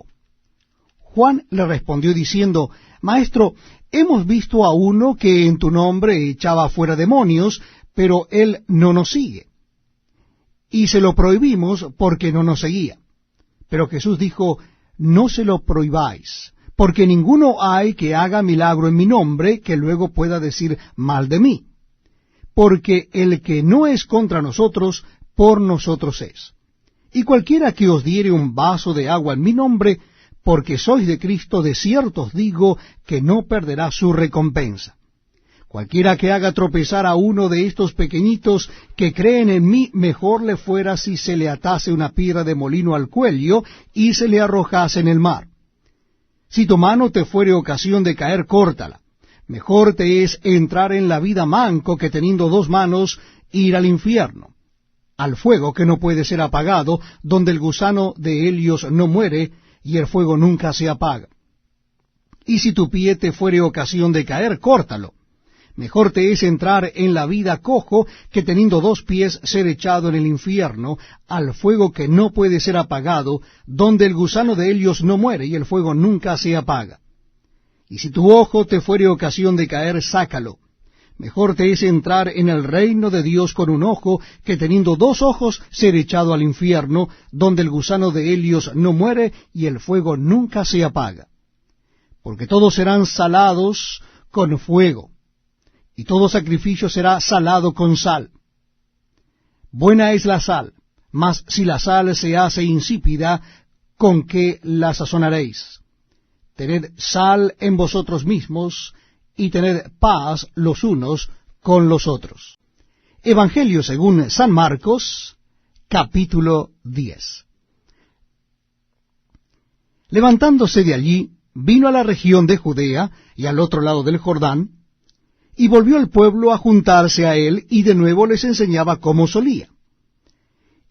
Juan le respondió diciendo, Maestro, hemos visto a uno que en tu nombre echaba fuera demonios, pero él no nos sigue. Y se lo prohibimos porque no nos seguía. Pero Jesús dijo, no se lo prohibáis, porque ninguno hay que haga milagro en mi nombre que luego pueda decir mal de mí. Porque el que no es contra nosotros, por nosotros es. Y cualquiera que os diere un vaso de agua en mi nombre, porque sois de Cristo, de cierto os digo que no perderá su recompensa. Cualquiera que haga tropezar a uno de estos pequeñitos que creen en mí, mejor le fuera si se le atase una piedra de molino al cuello y se le arrojase en el mar. Si tu mano te fuere ocasión de caer, córtala. Mejor te es entrar en la vida manco que teniendo dos manos ir al infierno, al fuego que no puede ser apagado, donde el gusano de ellos no muere y el fuego nunca se apaga. Y si tu pie te fuere ocasión de caer, córtalo. Mejor te es entrar en la vida cojo que teniendo dos pies ser echado en el infierno, al fuego que no puede ser apagado, donde el gusano de ellos no muere y el fuego nunca se apaga. Y si tu ojo te fuere ocasión de caer, sácalo. Mejor te es entrar en el reino de Dios con un ojo que teniendo dos ojos ser echado al infierno, donde el gusano de ellos no muere y el fuego nunca se apaga. Porque todos serán salados con fuego, y todo sacrificio será salado con sal. Buena es la sal, mas si la sal se hace insípida, ¿con qué la sazonaréis? Tened sal en vosotros mismos, y tened paz los unos con los otros. Evangelio según San Marcos, capítulo 10. Levantándose de allí, vino a la región de Judea y al otro lado del Jordán, y volvió el pueblo a juntarse a él, y de nuevo les enseñaba como solía.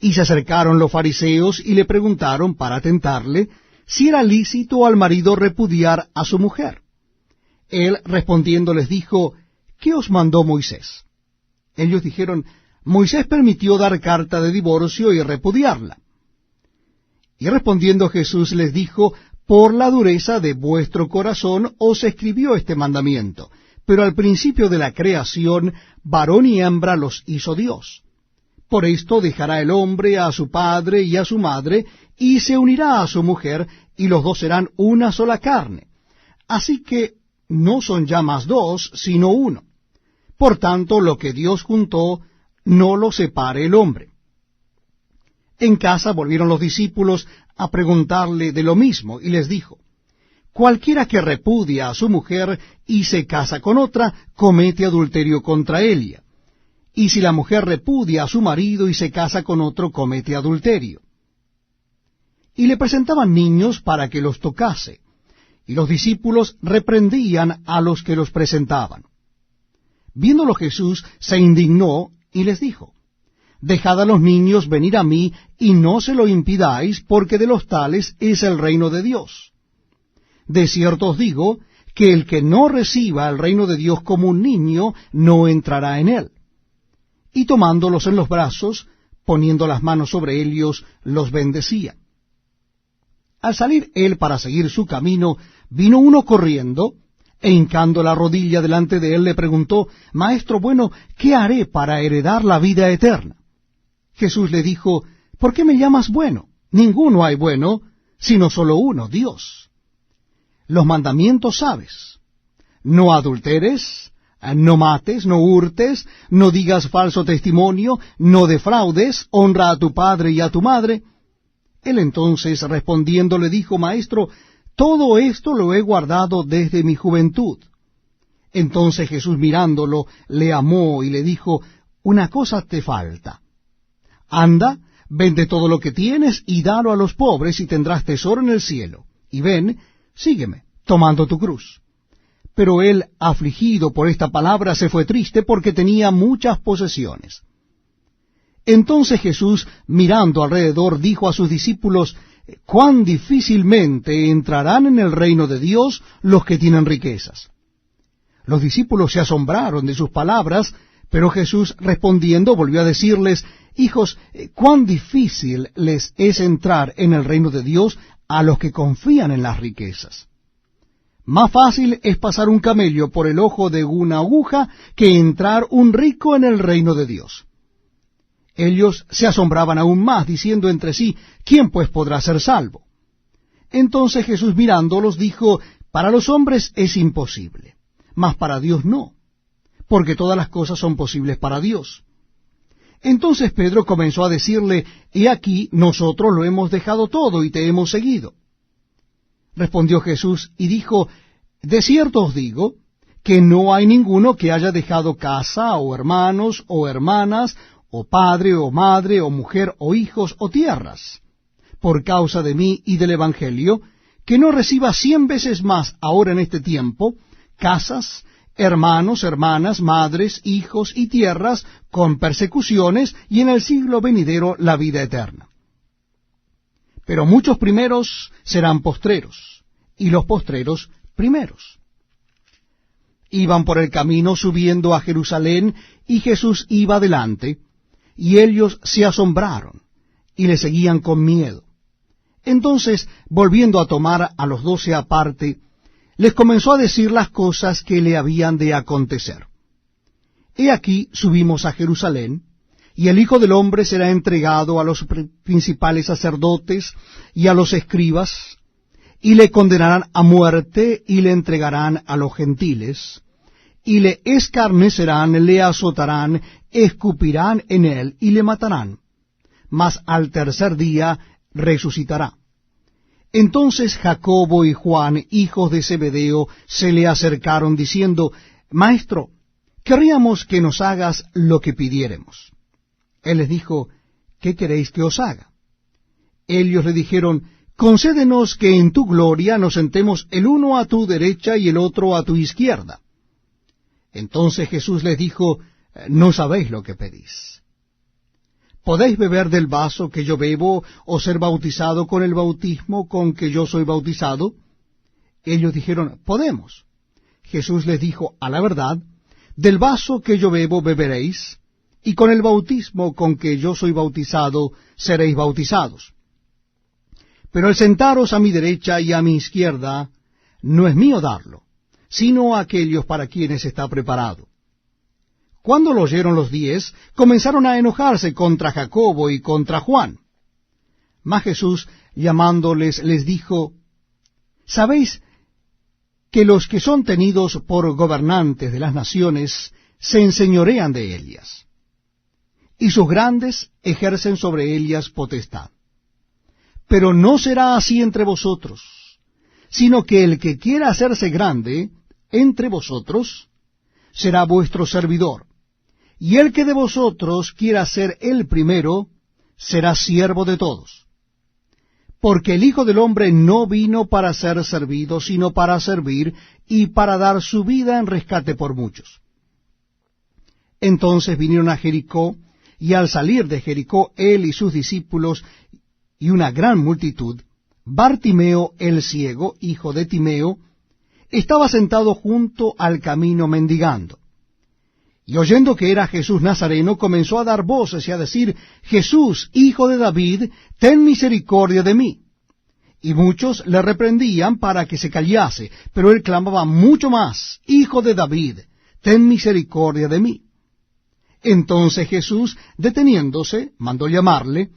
Y se acercaron los fariseos y le preguntaron para tentarle si era lícito al marido repudiar a su mujer. Él respondiendo les dijo, ¿qué os mandó Moisés? Ellos dijeron, Moisés permitió dar carta de divorcio y repudiarla. Y respondiendo Jesús les dijo, por la dureza de vuestro corazón os escribió este mandamiento, pero al principio de la creación, varón y hembra los hizo Dios. Por esto dejará el hombre a su padre y a su madre, y se unirá a su mujer, y los dos serán una sola carne. Así que no son ya más dos, sino uno. Por tanto, lo que Dios juntó, no lo separe el hombre. En casa volvieron los discípulos a preguntarle de lo mismo, y les dijo, cualquiera que repudia a su mujer y se casa con otra, comete adulterio contra ella. Y si la mujer repudia a su marido y se casa con otro, comete adulterio. Y le presentaban niños para que los tocase, y los discípulos reprendían a los que los presentaban. Viéndolo Jesús, se indignó y les dijo, dejad a los niños venir a mí, y no se lo impidáis, porque de los tales es el reino de Dios. De cierto os digo, que el que no reciba el reino de Dios como un niño, no entrará en él. Y tomándolos en los brazos, poniendo las manos sobre ellos, los bendecía. Al salir él para seguir su camino, vino uno corriendo, e hincando la rodilla delante de él, le preguntó, Maestro bueno, ¿qué haré para heredar la vida eterna? Jesús le dijo, ¿por qué me llamas bueno? Ninguno hay bueno, sino solo uno, Dios. Los mandamientos sabes. No adulteres, no mates, no hurtes, no digas falso testimonio, no defraudes, honra a tu padre y a tu madre. Él entonces respondiendo le dijo, Maestro, todo esto lo he guardado desde mi juventud. Entonces Jesús mirándolo, le amó y le dijo, una cosa te falta. Anda, vende todo lo que tienes y dalo a los pobres y tendrás tesoro en el cielo. Y ven, sígueme, tomando tu cruz. Pero él, afligido por esta palabra, se fue triste porque tenía muchas posesiones. Entonces Jesús, mirando alrededor, dijo a sus discípulos, cuán difícilmente entrarán en el reino de Dios los que tienen riquezas. Los discípulos se asombraron de sus palabras, pero Jesús respondiendo volvió a decirles, hijos, cuán difícil les es entrar en el reino de Dios a los que confían en las riquezas. Más fácil es pasar un camello por el ojo de una aguja que entrar un rico en el reino de Dios. Ellos se asombraban aún más, diciendo entre sí, ¿quién pues podrá ser salvo? Entonces Jesús mirándolos dijo, para los hombres es imposible, mas para Dios no, porque todas las cosas son posibles para Dios. Entonces Pedro comenzó a decirle, he aquí, nosotros lo hemos dejado todo y te hemos seguido. Respondió Jesús y dijo, de cierto os digo, que no hay ninguno que haya dejado casa, o hermanos, o hermanas, o padre, o madre, o mujer, o hijos, o tierras, por causa de mí y del Evangelio, que no reciba 100 veces más ahora en este tiempo, casas, hermanos, hermanas, madres, hijos y tierras, con persecuciones, y en el siglo venidero la vida eterna. Pero muchos primeros serán postreros, y los postreros primeros. Iban por el camino subiendo a Jerusalén, y Jesús iba delante, y ellos se asombraron, y le seguían con miedo. Entonces, volviendo a tomar a los 12 aparte, les comenzó a decir las cosas que le habían de acontecer. He aquí subimos a Jerusalén, y el Hijo del Hombre será entregado a los principales sacerdotes y a los escribas, y le condenarán a muerte, y le entregarán a los gentiles, y le escarnecerán, le azotarán, escupirán en él y le matarán. Mas al tercer día resucitará. Entonces Jacobo y Juan, hijos de Zebedeo, se le acercaron diciendo, Maestro, querríamos que nos hagas lo que pidiéremos. Él les dijo, ¿qué queréis que os haga? Ellos le dijeron, concédenos que en tu gloria nos sentemos el uno a tu derecha y el otro a tu izquierda. Entonces Jesús les dijo, no sabéis lo que pedís. ¿Podéis beber del vaso que yo bebo, o ser bautizado con el bautismo con que yo soy bautizado? Ellos dijeron, podemos. Jesús les dijo, a la verdad, del vaso que yo bebo beberéis, y con el bautismo con que yo soy bautizado seréis bautizados. Pero el sentaros a mi derecha y a mi izquierda no es mío darlo, sino a aquellos para quienes está preparado. Cuando lo oyeron los 10, comenzaron a enojarse contra Jacobo y contra Juan. Mas Jesús, llamándoles, les dijo, ¿sabéis que los que son tenidos por gobernantes de las naciones se enseñorean de ellas, y sus grandes ejercen sobre ellas potestad? Pero no será así entre vosotros, sino que el que quiera hacerse grande entre vosotros será vuestro servidor, y el que de vosotros quiera ser el primero será siervo de todos. Porque el Hijo del Hombre no vino para ser servido, sino para servir y para dar su vida en rescate por muchos. Entonces vinieron a Jericó, y al salir de Jericó él y sus discípulos y una gran multitud, Bartimeo el ciego, hijo de Timeo, estaba sentado junto al camino mendigando. Y oyendo que era Jesús Nazareno, comenzó a dar voces y a decir, Jesús, hijo de David, ten misericordia de mí. Y muchos le reprendían para que se callase, pero él clamaba mucho más, Hijo de David, ten misericordia de mí. Entonces Jesús, deteniéndose, mandó llamarle,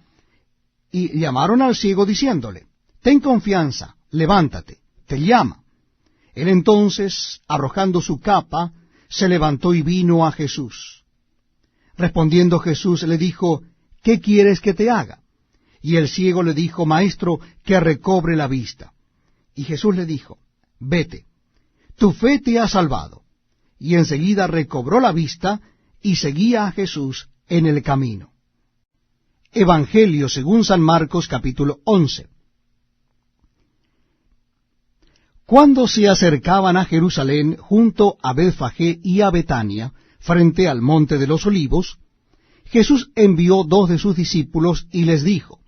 y llamaron al ciego diciéndole, ten confianza, levántate, te llama. Él entonces, arrojando su capa, se levantó y vino a Jesús. Respondiendo Jesús le dijo, ¿qué quieres que te haga? Y el ciego le dijo, Maestro, que recobre la vista. Y Jesús le dijo, vete, tu fe te ha salvado. Y enseguida recobró la vista y seguía a Jesús en el camino. Evangelio según San Marcos, capítulo 11. Cuando se acercaban a Jerusalén, junto a Betfagé y a Betania, frente al monte de los olivos, Jesús envió 2 de sus discípulos y les dijo,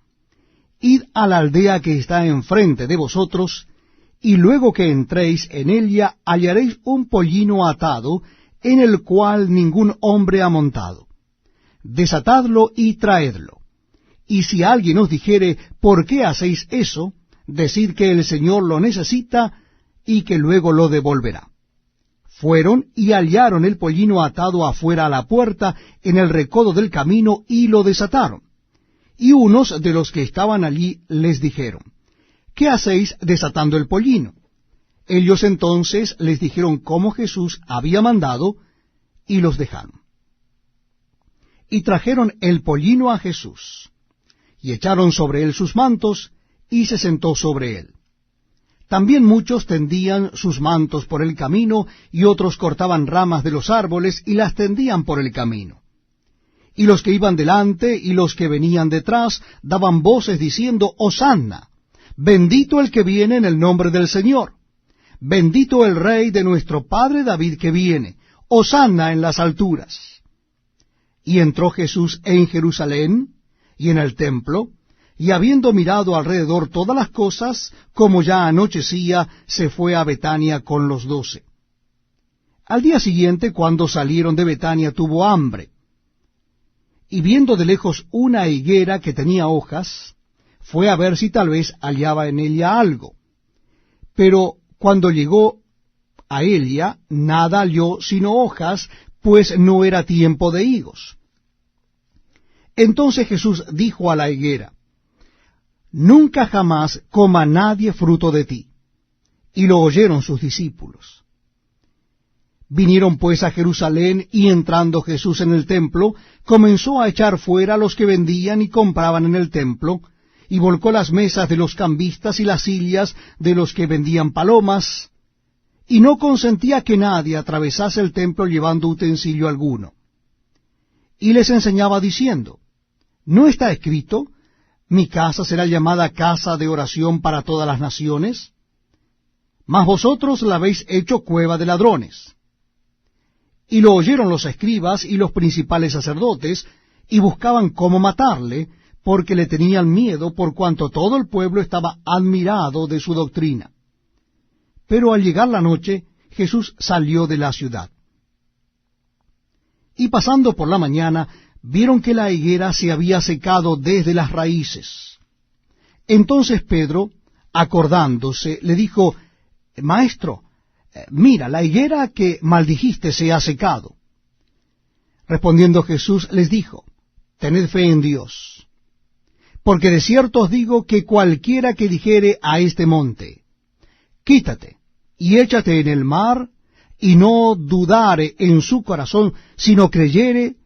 Id a la aldea que está enfrente de vosotros, y luego que entréis en ella hallaréis un pollino atado, en el cual ningún hombre ha montado. Desatadlo y traedlo. Y si alguien os dijere, ¿por qué hacéis eso?, decid que el Señor lo necesita, y que luego lo devolverá. Fueron y hallaron el pollino atado afuera a la puerta, en el recodo del camino, y lo desataron. Y unos de los que estaban allí les dijeron, ¿qué hacéis desatando el pollino? Ellos entonces les dijeron cómo Jesús había mandado, y los dejaron. Y trajeron el pollino a Jesús, y echaron sobre él sus mantos, y se sentó sobre él. También muchos tendían sus mantos por el camino, y otros cortaban ramas de los árboles y las tendían por el camino. Y los que iban delante y los que venían detrás daban voces diciendo, Hosanna, bendito el que viene en el nombre del Señor, bendito el Rey de nuestro Padre David que viene, Hosanna en las alturas. Y entró Jesús en Jerusalén y en el templo, y habiendo mirado alrededor todas las cosas, como ya anochecía, se fue a Betania con los 12. Al día siguiente, cuando salieron de Betania, tuvo hambre. Y viendo de lejos una higuera que tenía hojas, fue a ver si tal vez hallaba en ella algo. Pero cuando llegó a ella, nada halló sino hojas, pues no era tiempo de higos. Entonces Jesús dijo a la higuera, Nunca jamás coma nadie fruto de ti. Y lo oyeron sus discípulos. Vinieron pues a Jerusalén, y entrando Jesús en el templo, comenzó a echar fuera a los que vendían y compraban en el templo, y volcó las mesas de los cambistas y las sillas de los que vendían palomas, y no consentía que nadie atravesase el templo llevando utensilio alguno. Y les enseñaba diciendo, ¿no está escrito, mi casa será llamada casa de oración para todas las naciones? Mas vosotros la habéis hecho cueva de ladrones. Y lo oyeron los escribas y los principales sacerdotes, y buscaban cómo matarle, porque le tenían miedo, por cuanto todo el pueblo estaba admirado de su doctrina. Pero al llegar la noche, Jesús salió de la ciudad. Y pasando por la mañana, vieron que la higuera se había secado desde las raíces. Entonces Pedro, acordándose, le dijo, Maestro, mira, la higuera que maldijiste se ha secado. Respondiendo Jesús les dijo, Tened fe en Dios, porque de cierto os digo que cualquiera que dijere a este monte, Quítate y échate en el mar, y no dudare en su corazón, sino creyere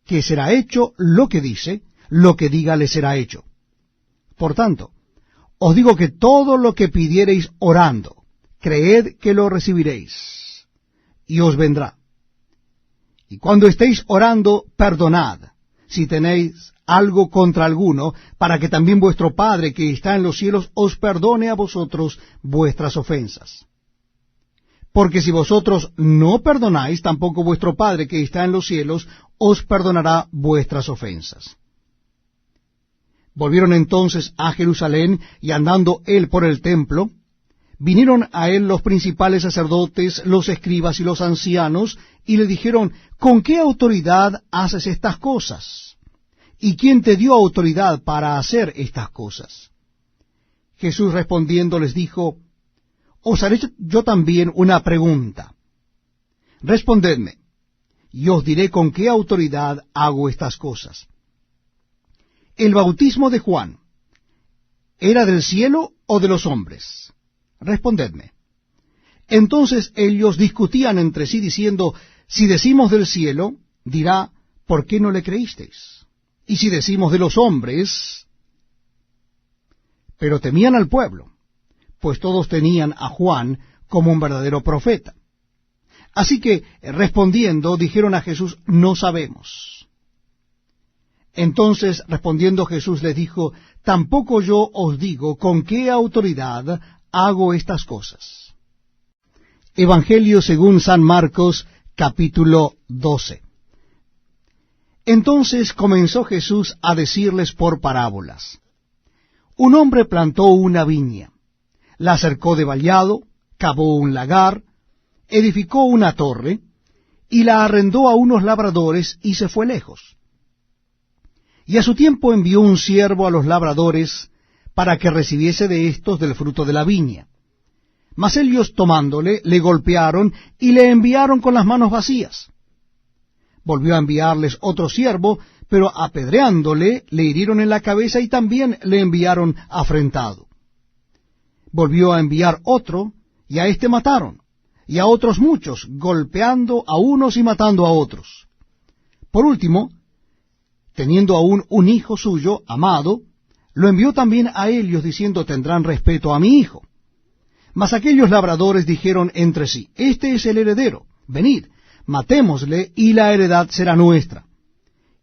que será hecho lo que dice, lo que diga le será hecho. Por tanto, os digo que todo lo que pidiereis orando, creed que lo recibiréis, y os vendrá. Y cuando estéis orando, perdonad, si tenéis algo contra alguno, para que también vuestro Padre que está en los cielos os perdone a vosotros vuestras ofensas. Porque si vosotros no perdonáis, tampoco vuestro Padre que está en los cielos os perdonará vuestras ofensas. Volvieron entonces a Jerusalén, y andando él por el templo, vinieron a él los principales sacerdotes, los escribas y los ancianos, y le dijeron, ¿con qué autoridad haces estas cosas? ¿Y quién te dio autoridad para hacer estas cosas? Jesús respondiendo les dijo, os haré yo también una pregunta. Respondedme, y os diré con qué autoridad hago estas cosas. ¿El bautismo de Juan era del cielo o de los hombres? Respondedme. Entonces ellos discutían entre sí diciendo, si decimos del cielo, dirá, ¿por qué no le creísteis? Y si decimos de los hombres, pero temían al pueblo, pues todos tenían a Juan como un verdadero profeta. Así que, respondiendo, dijeron a Jesús, no sabemos. Entonces, respondiendo Jesús les dijo, tampoco yo os digo con qué autoridad hago estas cosas. Evangelio según San Marcos, capítulo 12. Entonces comenzó Jesús a decirles por parábolas. Un hombre plantó una viña, la cercó de vallado, cavó un lagar, edificó una torre, y la arrendó a unos labradores, y se fue lejos. Y a su tiempo envió un siervo a los labradores, para que recibiese de éstos del fruto de la viña. Mas ellos tomándole, le golpearon, y le enviaron con las manos vacías. Volvió a enviarles otro siervo, pero apedreándole, le hirieron en la cabeza, y también le enviaron afrentado. Volvió a enviar otro, y a éste mataron, y a otros muchos, golpeando a unos y matando a otros. Por último, teniendo aún un hijo suyo, amado, lo envió también a ellos, diciendo, tendrán respeto a mi hijo. Mas aquellos labradores dijeron entre sí, este es el heredero, venid, matémosle, y la heredad será nuestra.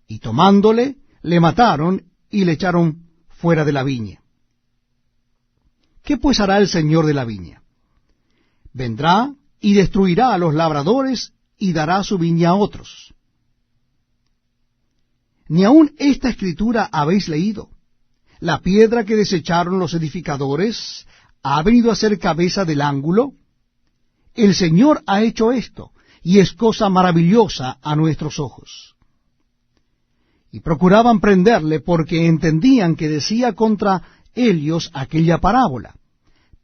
Y tomándole, le mataron, y le echaron fuera de la viña. ¿Qué pues hará el señor de la viña? Vendrá y destruirá a los labradores, y dará su viña a otros. ¿Ni aun esta escritura habéis leído? La piedra que desecharon los edificadores ha venido a ser cabeza del ángulo. El Señor ha hecho esto, y es cosa maravillosa a nuestros ojos. Y procuraban prenderle, porque entendían que decía contra ellos aquella parábola,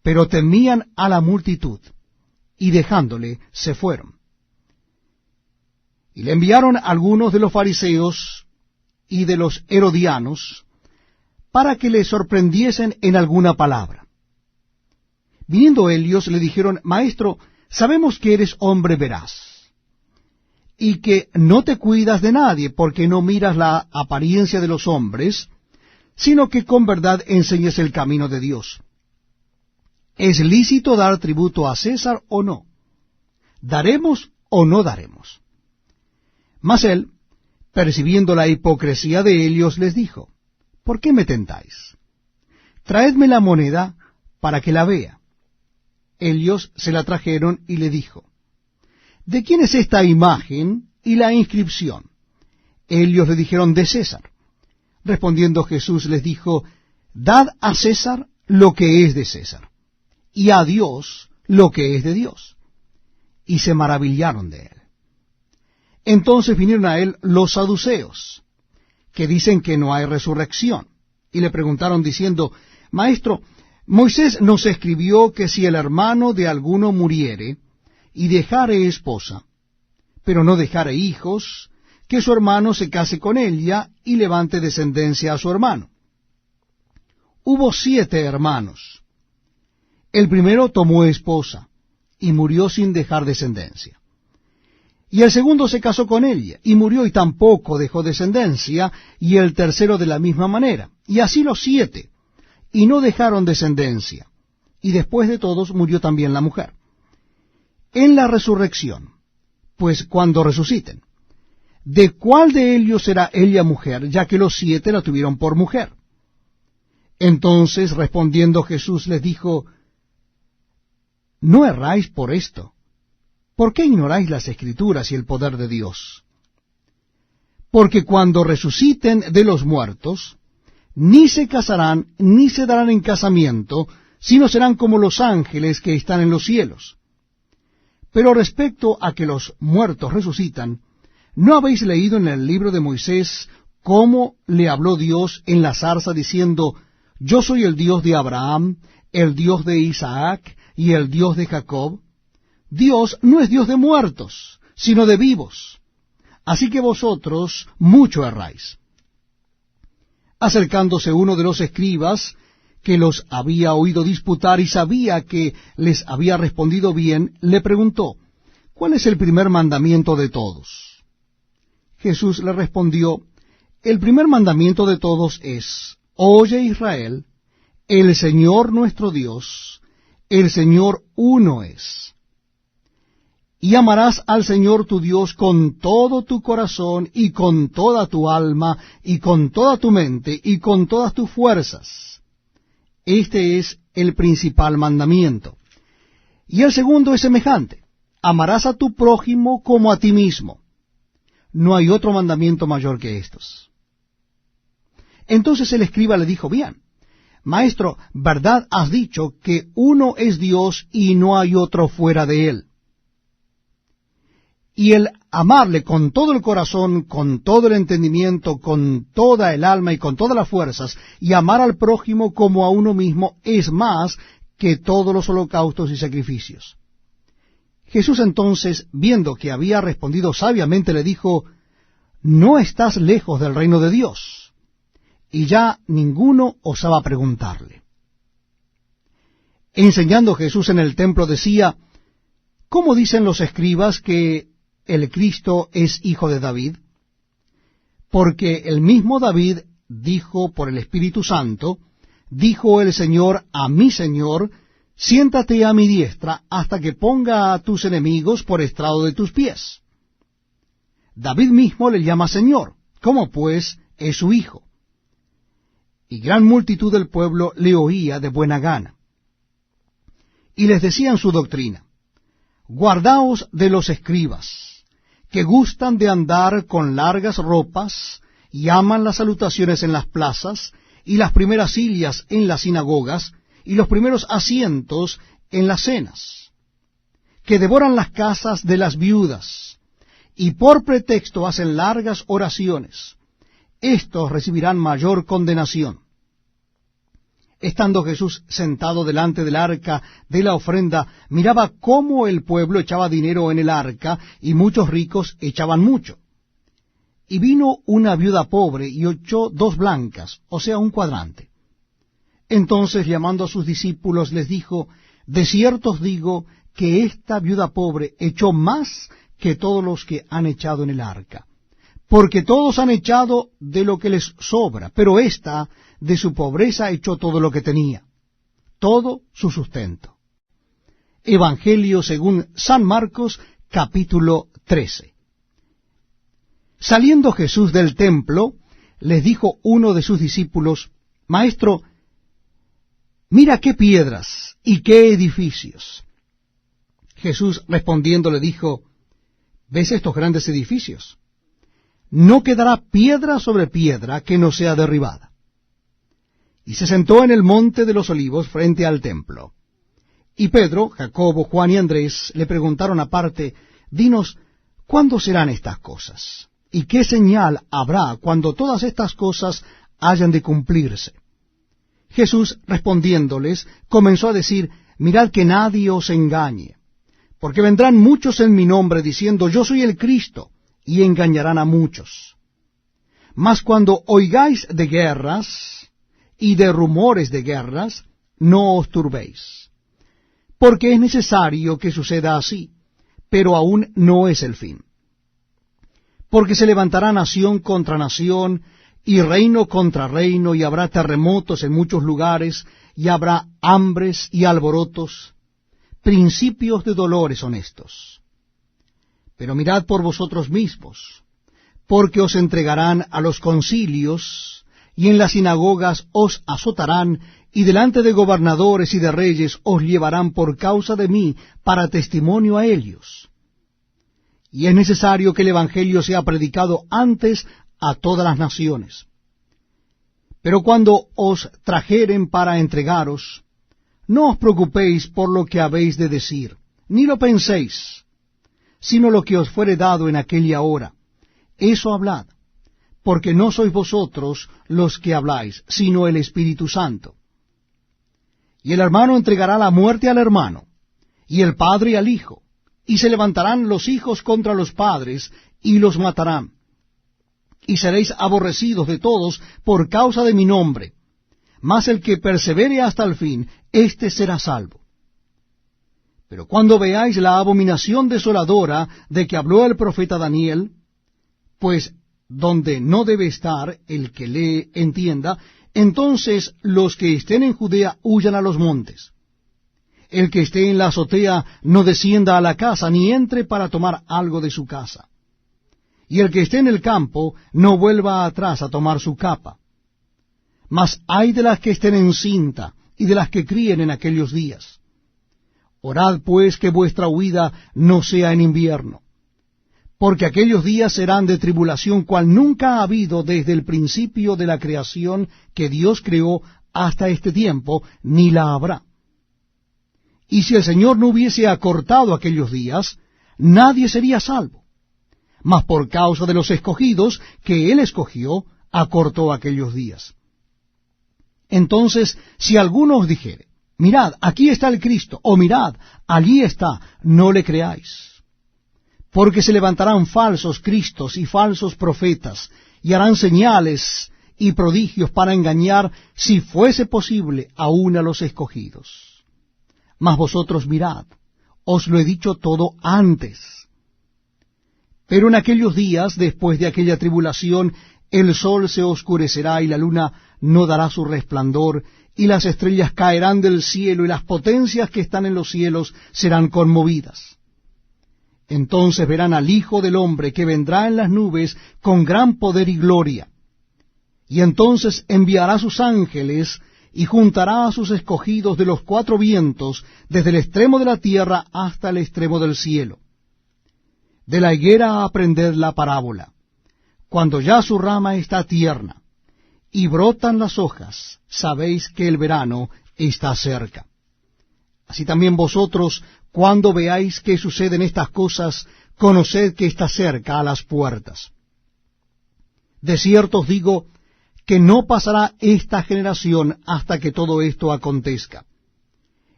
pero temían a la multitud, y dejándole se fueron. Y le enviaron algunos de los fariseos y de los herodianos, para que le sorprendiesen en alguna palabra. Viniendo ellos le dijeron, Maestro, sabemos que eres hombre veraz, y que no te cuidas de nadie, porque no miras la apariencia de los hombres, sino que con verdad enseñes el camino de Dios. ¿Es lícito dar tributo a César o no? ¿Daremos o no daremos? Mas él, percibiendo la hipocresía de ellos, les dijo, ¿por qué me tentáis? Traedme la moneda para que la vea. Ellos se la trajeron y le dijo, ¿de quién es esta imagen y la inscripción? Ellos le dijeron, de César. Respondiendo Jesús les dijo, dad a César lo que es de César, y a Dios lo que es de Dios. Y se maravillaron de él. Entonces vinieron a él los saduceos, que dicen que no hay resurrección, y le preguntaron diciendo, Maestro, Moisés nos escribió que si el hermano de alguno muriere, y dejare esposa, pero no dejare hijos, que su hermano se case con ella y levante descendencia a su hermano. Hubo 7 hermanos. El primero tomó esposa, y murió sin dejar descendencia. Y el segundo se casó con ella, y murió y tampoco dejó descendencia, y el tercero de la misma manera. Y así los 7, y no dejaron descendencia. Y después de todos murió también la mujer. En la resurrección, pues cuando resuciten, ¿de cuál de ellos será ella mujer, ya que los 7 la tuvieron por mujer? Entonces respondiendo Jesús les dijo, no erráis por esto. ¿Por qué ignoráis las Escrituras y el poder de Dios? Porque cuando resuciten de los muertos, ni se casarán, ni se darán en casamiento, sino serán como los ángeles que están en los cielos. Pero respecto a que los muertos resucitan, ¿no habéis leído en el libro de Moisés cómo le habló Dios en la zarza diciendo, yo soy el Dios de Abraham, el Dios de Isaac y el Dios de Jacob? Dios no es Dios de muertos, sino de vivos. Así que vosotros mucho erráis. Acercándose uno de los escribas, que los había oído disputar y sabía que les había respondido bien, le preguntó, ¿cuál es el primer mandamiento de todos? Jesús le respondió, el primer mandamiento de todos es, oye Israel, el Señor nuestro Dios, el Señor uno es. Y amarás al Señor tu Dios con todo tu corazón y con toda tu alma y con toda tu mente y con todas tus fuerzas. Este es el principal mandamiento. Y el segundo es semejante. Amarás a tu prójimo como a ti mismo. No hay otro mandamiento mayor que estos. Entonces el escriba le dijo, bien, Maestro, verdad has dicho que uno es Dios y no hay otro fuera de él. Y el amarle con todo el corazón, con todo el entendimiento, con toda el alma y con todas las fuerzas, y amar al prójimo como a uno mismo, es más que todos los holocaustos y sacrificios. Jesús entonces, viendo que había respondido sabiamente, le dijo, no estás lejos del reino de Dios. Y ya ninguno osaba preguntarle. Enseñando Jesús en el templo decía, ¿cómo dicen los escribas que el Cristo es hijo de David? Porque el mismo David dijo por el Espíritu Santo, dijo el Señor a mi Señor, siéntate a mi diestra hasta que ponga a tus enemigos por estrado de tus pies. David mismo le llama Señor, ¿cómo pues es su hijo? Y gran multitud del pueblo le oía de buena gana. Y les decían su doctrina, guardaos de los escribas, que gustan de andar con largas ropas, y aman las salutaciones en las plazas, y las primeras sillas en las sinagogas, y los primeros asientos en las cenas, que devoran las casas de las viudas, y por pretexto hacen largas oraciones. Estos recibirán mayor condenación. Estando Jesús sentado delante del arca de la ofrenda, miraba cómo el pueblo echaba dinero en el arca, y muchos ricos echaban mucho. Y vino una viuda pobre y echó 2 blancas, o sea, un cuadrante. Entonces, llamando a sus discípulos, les dijo, de cierto os digo que esta viuda pobre echó más que todos los que han echado en el arca. Porque todos han echado de lo que les sobra, pero ésta de su pobreza echó todo lo que tenía, todo su sustento. Evangelio según San Marcos, capítulo 13. Saliendo Jesús del templo, les dijo uno de sus discípulos: Maestro, mira qué piedras y qué edificios. Jesús respondiendo le dijo: ¿Ves estos grandes edificios? No quedará piedra sobre piedra que no sea derribada. Y se sentó en el monte de los olivos frente al templo. Y Pedro, Jacobo, Juan y Andrés le preguntaron aparte: Dinos, ¿cuándo serán estas cosas? ¿Y qué señal habrá cuando todas estas cosas hayan de cumplirse? Jesús respondiéndoles comenzó a decir: Mirad que nadie os engañe, porque vendrán muchos en mi nombre diciendo: Yo soy el Cristo, y engañarán a muchos. Mas cuando oigáis de guerras y de rumores de guerras, no os turbéis, porque es necesario que suceda así, pero aún no es el fin. Porque se levantará nación contra nación, y reino contra reino, y habrá terremotos en muchos lugares, y habrá hambres y alborotos, principios de dolores son estos. Pero mirad por vosotros mismos, porque os entregarán a los concilios, y en las sinagogas os azotarán, y delante de gobernadores y de reyes os llevarán por causa de mí, para testimonio a ellos. Y es necesario que el Evangelio sea predicado antes a todas las naciones. Pero cuando os trajeren para entregaros, no os preocupéis por lo que habéis de decir, ni lo penséis, sino lo que os fuere dado en aquella hora. Eso hablad, porque no sois vosotros los que habláis, sino el Espíritu Santo. Y el hermano entregará la muerte al hermano, y el padre al hijo, y se levantarán los hijos contra los padres, y los matarán. Y seréis aborrecidos de todos por causa de mi nombre, mas el que persevere hasta el fin, éste será salvo. Pero cuando veáis la abominación desoladora de que habló el profeta Daniel, pues donde no debe estar el que lee entienda, entonces los que estén en Judea huyan a los montes. El que esté en la azotea no descienda a la casa, ni entre para tomar algo de su casa. Y el que esté en el campo no vuelva atrás a tomar su capa. Mas ay de las que estén encinta, y de las que críen en aquellos días. Orad pues que vuestra huida no sea en invierno, porque aquellos días serán de tribulación cual nunca ha habido desde el principio de la creación que Dios creó hasta este tiempo, ni la habrá. Y si el Señor no hubiese acortado aquellos días, nadie sería salvo. Mas por causa de los escogidos que Él escogió, acortó aquellos días. Entonces, si alguno os dijere: Mirad, aquí está el Cristo, o mirad, allí está, no le creáis. Porque se levantarán falsos cristos y falsos profetas, y harán señales y prodigios para engañar, si fuese posible, aun a los escogidos. Mas vosotros mirad, os lo he dicho todo antes. Pero en aquellos días, después de aquella tribulación, el sol se oscurecerá y la luna no dará su resplandor, y las estrellas caerán del cielo, y las potencias que están en los cielos serán conmovidas. Entonces verán al Hijo del Hombre que vendrá en las nubes con gran poder y gloria. Y entonces enviará sus ángeles, y juntará a sus escogidos de los cuatro vientos, desde el extremo de la tierra hasta el extremo del cielo. De la higuera aprended la parábola. Cuando ya su rama está tierna, y brotan las hojas, sabéis que el verano está cerca. Así también vosotros, cuando veáis que suceden estas cosas, conoced que está cerca a las puertas. De cierto os digo, que no pasará esta generación hasta que todo esto acontezca.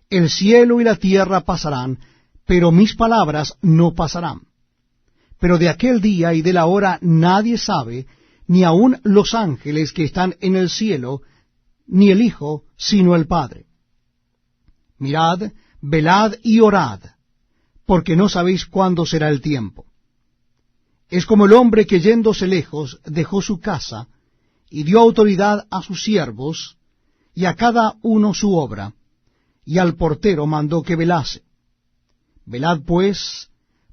El cielo y la tierra pasarán, pero mis palabras no pasarán. Pero de aquel día y de la hora nadie sabe, ni aun los ángeles que están en el cielo, ni el Hijo, sino el Padre. Mirad, velad y orad, porque no sabéis cuándo será el tiempo. es como el hombre que yéndose lejos dejó su casa y dio autoridad a sus siervos y a cada uno su obra, y al portero mandó que velase. Velad pues,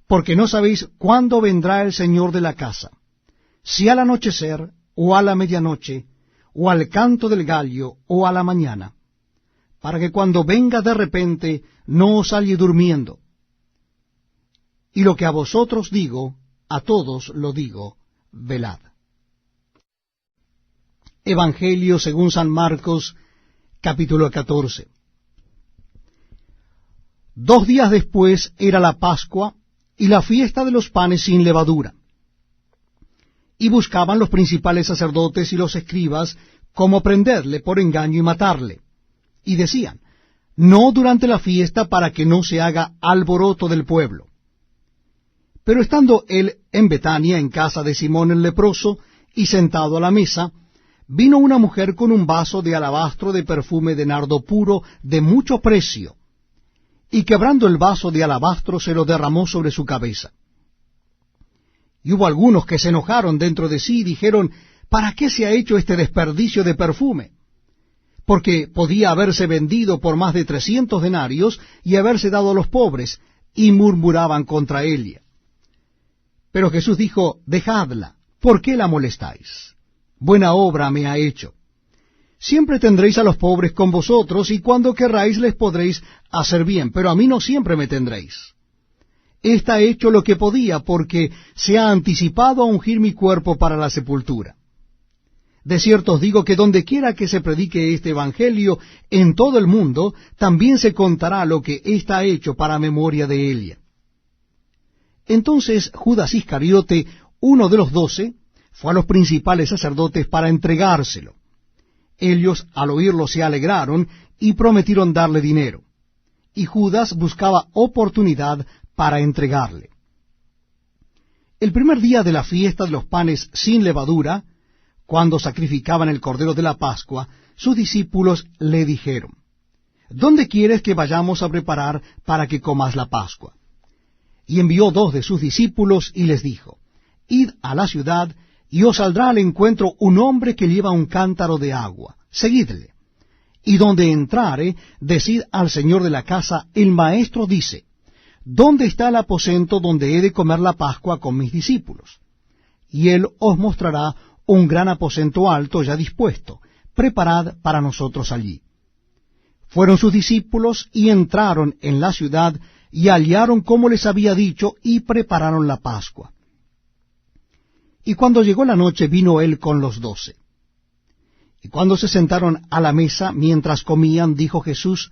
porque no sabéis cuándo vendrá el Señor de la casa, si al anochecer, o a la medianoche, o al canto del gallo, o a la mañana, para que cuando venga de repente no os halle durmiendo. Y lo que a vosotros digo, a todos lo digo, velad. Evangelio según San Marcos, capítulo 14. 2 días después era la Pascua y la fiesta de los panes sin levadura. Y buscaban los principales sacerdotes y los escribas cómo prenderle por engaño y matarle. Y decían, no durante la fiesta, para que no se haga alboroto del pueblo. Pero estando él en Betania, en casa de Simón el leproso, y sentado a la mesa, vino una mujer con un vaso de alabastro de perfume de nardo puro de mucho precio, y quebrando el vaso de alabastro se lo derramó sobre su cabeza. Y hubo algunos que se enojaron dentro de sí y dijeron, ¿para qué se ha hecho este desperdicio de perfume? Porque podía haberse vendido por más de 300 denarios y haberse dado a los pobres, y murmuraban contra ella. Pero Jesús dijo, dejadla, ¿por qué la molestáis? Buena obra me ha hecho. Siempre tendréis a los pobres con vosotros, y cuando querráis les podréis hacer bien, pero a mí no siempre me tendréis. Ésta ha hecho lo que podía, porque se ha anticipado a ungir mi cuerpo para la sepultura. De cierto os digo que donde quiera que se predique este evangelio en todo el mundo, también se contará lo que ésta ha hecho para memoria de ella. Entonces Judas Iscariote, uno de los 12, fue a los principales sacerdotes para entregárselo. Ellos al oírlo se alegraron y prometieron darle dinero. Y Judas buscaba oportunidad para entregarle. El primer día de la fiesta de los panes sin levadura, cuando sacrificaban el cordero de la Pascua, sus discípulos le dijeron, ¿dónde quieres que vayamos a preparar para que comas la Pascua? Y envió 2 de sus discípulos y les dijo, id a la ciudad, y os saldrá al encuentro un hombre que lleva un cántaro de agua. Seguidle. Y donde entrare, decid al señor de la casa, el maestro dice, ¿dónde está el aposento donde he de comer la Pascua con mis discípulos? Y él os mostrará un gran aposento alto ya dispuesto. Preparad para nosotros allí. Fueron sus discípulos y entraron en la ciudad y hallaron como les había dicho y prepararon la Pascua. Y cuando llegó la noche vino él con los 12. Y cuando se sentaron a la mesa mientras comían, dijo Jesús,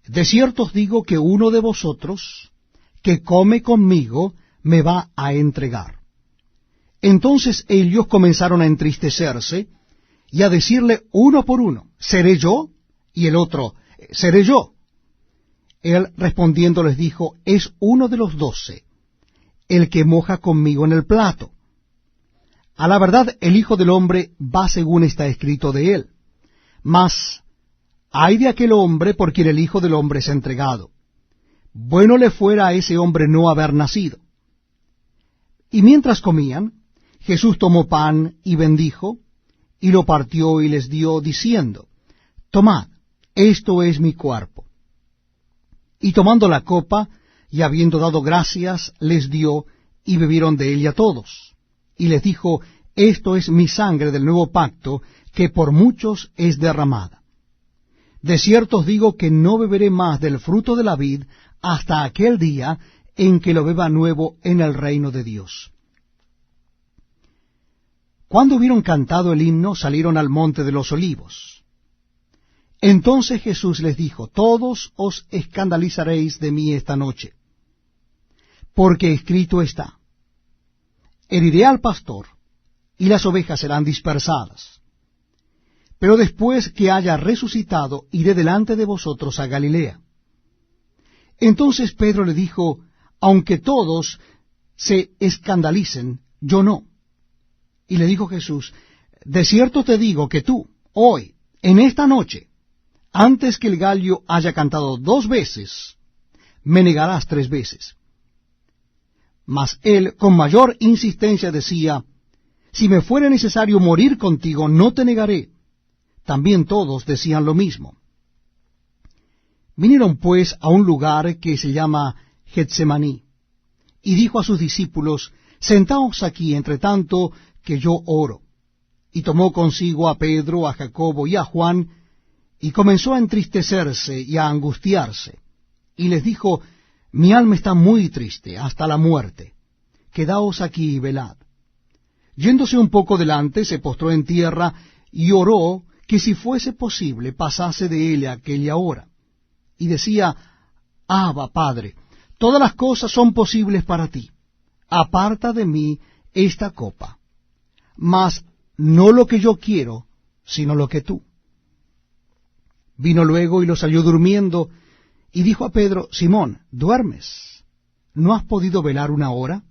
de cierto os digo que uno de vosotros que come conmigo me va a entregar. Entonces ellos comenzaron a entristecerse y a decirle uno por uno, ¿seré yo? Y el otro, ¿seré yo? Él respondiendo les dijo, es uno de los 12, el que moja conmigo en el plato. A la verdad, el Hijo del Hombre va según está escrito de él. Mas, ay de aquel hombre por quien el Hijo del Hombre es entregado. Bueno le fuera a ese hombre no haber nacido. Y mientras comían, Jesús tomó pan y bendijo, y lo partió y les dio, diciendo, tomad, esto es mi cuerpo. Y tomando la copa, y habiendo dado gracias, les dio, y bebieron de ella todos. Y les dijo, esto es mi sangre del nuevo pacto, que por muchos es derramada. De cierto os digo que no beberé más del fruto de la vid hasta aquel día en que lo beba nuevo en el reino de Dios. Cuando hubieron cantado el himno, salieron al monte de los olivos. Entonces Jesús les dijo, todos os escandalizaréis de mí esta noche, porque escrito está, heriré al pastor, y las ovejas serán dispersadas. Pero después que haya resucitado, iré delante de vosotros a Galilea. Entonces Pedro le dijo, aunque todos se escandalicen, yo no. Y le dijo Jesús, de cierto te digo que tú, hoy, en esta noche, antes que el gallo haya cantado 2 veces, me negarás 3 veces. Mas él con mayor insistencia decía, si me fuera necesario morir contigo, no te negaré. También todos decían lo mismo. Vinieron pues a un lugar que se llama Getsemaní, y dijo a sus discípulos, sentaos aquí entre tanto que yo oro. Y tomó consigo a Pedro, a Jacobo y a Juan, y comenzó a entristecerse y a angustiarse. Y les dijo, mi alma está muy triste hasta la muerte. Quedaos aquí y velad. Yéndose un poco delante, se postró en tierra y oró que si fuese posible pasase de él aquella hora. Y decía, Abba, Padre, todas las cosas son posibles para ti. Aparta de mí esta copa. Mas no lo que yo quiero, sino lo que tú. Vino luego y los halló durmiendo, y dijo a Pedro, Simón, ¿duermes? ¿No has podido velar una hora?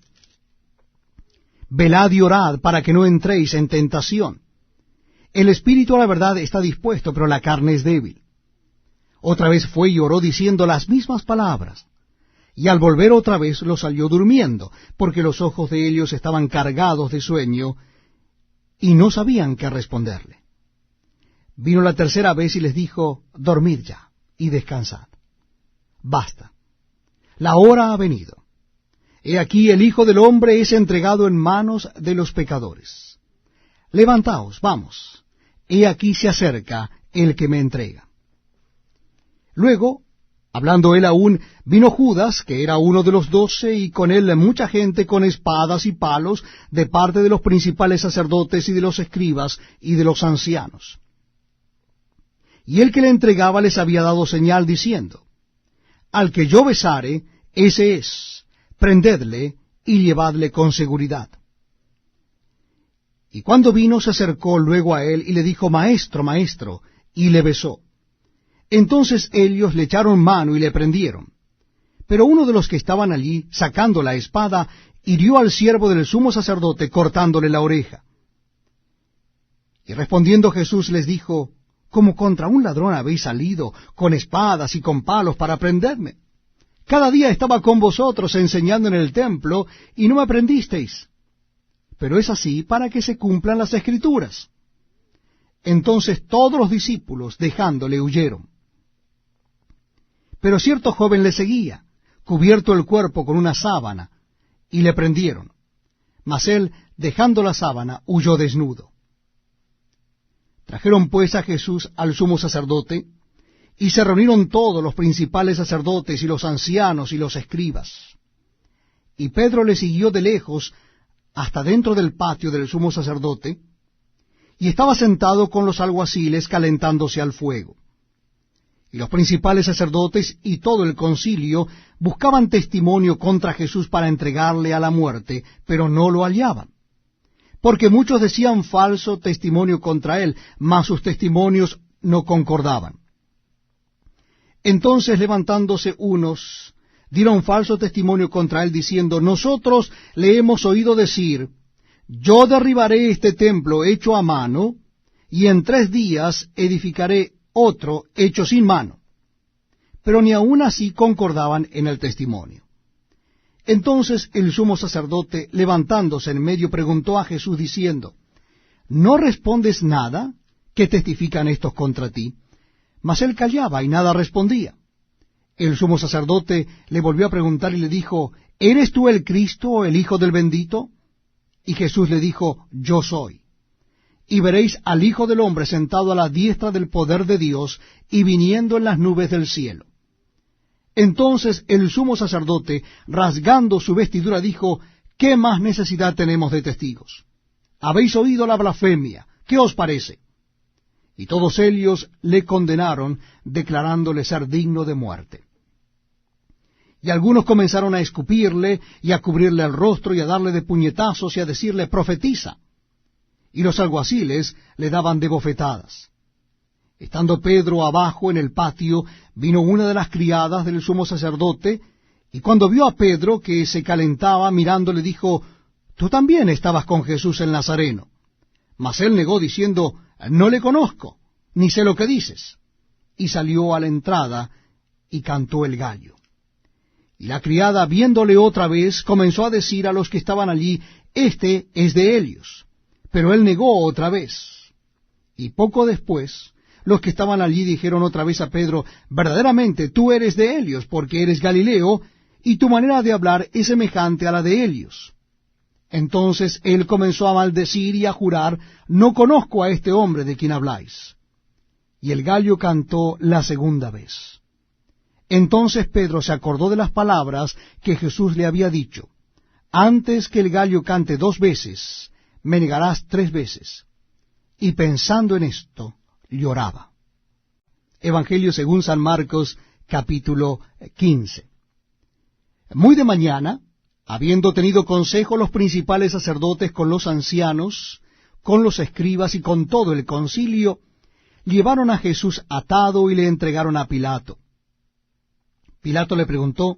Velad y orad para que no entréis en tentación. El espíritu a la verdad está dispuesto, pero la carne es débil. Otra vez fue y oró diciendo las mismas palabras. Y al volver otra vez los halló durmiendo, porque los ojos de ellos estaban cargados de sueño, y no sabían qué responderle. Vino la tercera vez y les dijo, dormid ya, y descansad. Basta, la hora ha venido. He aquí el Hijo del Hombre es entregado en manos de los pecadores. Levantaos, vamos, he aquí se acerca el que me entrega. Luego, hablando él aún, vino Judas, que era uno de los 12, y con él mucha gente con espadas y palos, de parte de los principales sacerdotes y de los escribas y de los ancianos. Y el que le entregaba les había dado señal diciendo, al que yo besare, ese es, prendedle y llevadle con seguridad. Y cuando vino se acercó luego a él y le dijo, Maestro, Maestro, y le besó. Entonces ellos le echaron mano y le prendieron. Pero uno de los que estaban allí, sacando la espada, hirió al siervo del sumo sacerdote, cortándole la oreja. Y respondiendo Jesús les dijo, como contra un ladrón habéis salido, con espadas y con palos para prenderme. Cada día estaba con vosotros enseñando en el templo, y no me prendisteis. Pero es así para que se cumplan las Escrituras. Entonces todos los discípulos, dejándole, huyeron. Pero cierto joven le seguía, cubierto el cuerpo con una sábana, y le prendieron. Mas él, dejando la sábana, huyó desnudo. Trajeron pues a Jesús al sumo sacerdote, y se reunieron todos los principales sacerdotes y los ancianos y los escribas. Y Pedro le siguió de lejos hasta dentro del patio del sumo sacerdote, y estaba sentado con los alguaciles calentándose al fuego. Y los principales sacerdotes y todo el concilio buscaban testimonio contra Jesús para entregarle a la muerte, pero no lo hallaban. Porque muchos decían falso testimonio contra él, mas sus testimonios no concordaban. Entonces, levantándose unos, dieron falso testimonio contra él, diciendo, nosotros le hemos oído decir, yo derribaré este templo hecho a mano, y en 3 días edificaré otro hecho sin mano. Pero ni aun así concordaban en el testimonio. Entonces el sumo sacerdote, levantándose en medio, preguntó a Jesús diciendo, ¿no respondes nada? ¿Qué testifican estos contra ti? Mas él callaba y nada respondía. El sumo sacerdote le volvió a preguntar y le dijo, ¿eres tú el Cristo, el Hijo del bendito? Y Jesús le dijo, yo soy. Y veréis al Hijo del Hombre sentado a la diestra del poder de Dios y viniendo en las nubes del cielo. Entonces el sumo sacerdote, rasgando su vestidura, dijo, ¿qué más necesidad tenemos de testigos? Habéis oído la blasfemia, ¿qué os parece? Y todos ellos le condenaron, declarándole ser digno de muerte. Y algunos comenzaron a escupirle, y a cubrirle el rostro, y a darle de puñetazos, y a decirle, profetiza. Y los alguaciles le daban de bofetadas. Estando Pedro abajo en el patio, vino una de las criadas del sumo sacerdote, y cuando vio a Pedro que se calentaba mirando, le dijo, tú también estabas con Jesús el Nazareno. Mas él negó diciendo, no le conozco, ni sé lo que dices. Y salió a la entrada, y cantó el gallo. Y la criada, viéndole otra vez, comenzó a decir a los que estaban allí, este es de ellos. Pero él negó otra vez. Y poco después, los que estaban allí dijeron otra vez a Pedro, verdaderamente tú eres de Helios, porque eres Galileo, y tu manera de hablar es semejante a la de Helios. Entonces él comenzó a maldecir y a jurar, no conozco a este hombre de quien habláis. Y el gallo cantó la segunda vez. Entonces Pedro se acordó de las palabras que Jesús le había dicho, antes que el gallo cante 2 veces, me negarás 3 veces. Y pensando en esto, lloraba. Evangelio según San Marcos, capítulo 15. Muy de mañana, habiendo tenido consejo los principales sacerdotes con los ancianos, con los escribas y con todo el concilio, llevaron a Jesús atado y le entregaron a Pilato. Pilato le preguntó,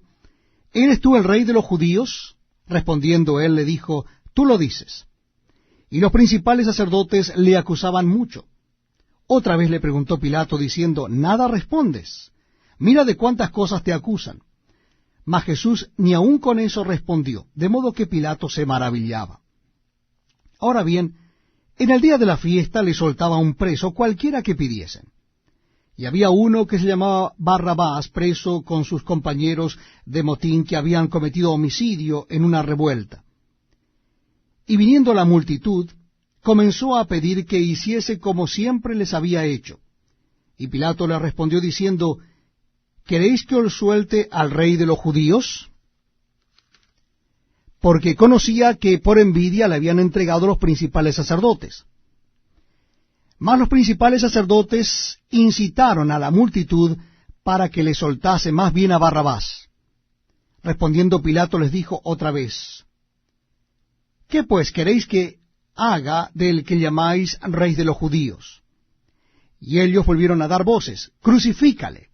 ¿eres tú el rey de los judíos? Respondiendo él le dijo, tú lo dices. Y los principales sacerdotes le acusaban mucho. Otra vez le preguntó Pilato diciendo, ¿nada respondes? Mira de cuántas cosas te acusan. Mas Jesús ni aun con eso respondió, de modo que Pilato se maravillaba. Ahora bien, en el día de la fiesta le soltaba un preso cualquiera que pidiesen. Y había uno que se llamaba Barrabás, preso con sus compañeros de motín que habían cometido homicidio en una revuelta. Y viniendo la multitud, comenzó a pedir que hiciese como siempre les había hecho. Y Pilato le respondió diciendo, ¿queréis que os suelte al rey de los judíos? Porque conocía que por envidia le habían entregado los principales sacerdotes. Mas los principales sacerdotes incitaron a la multitud para que le soltase más bien a Barrabás. Respondiendo Pilato les dijo otra vez, ¿qué pues queréis que haga del que llamáis rey de los judíos? Y ellos volvieron a dar voces, crucifícale.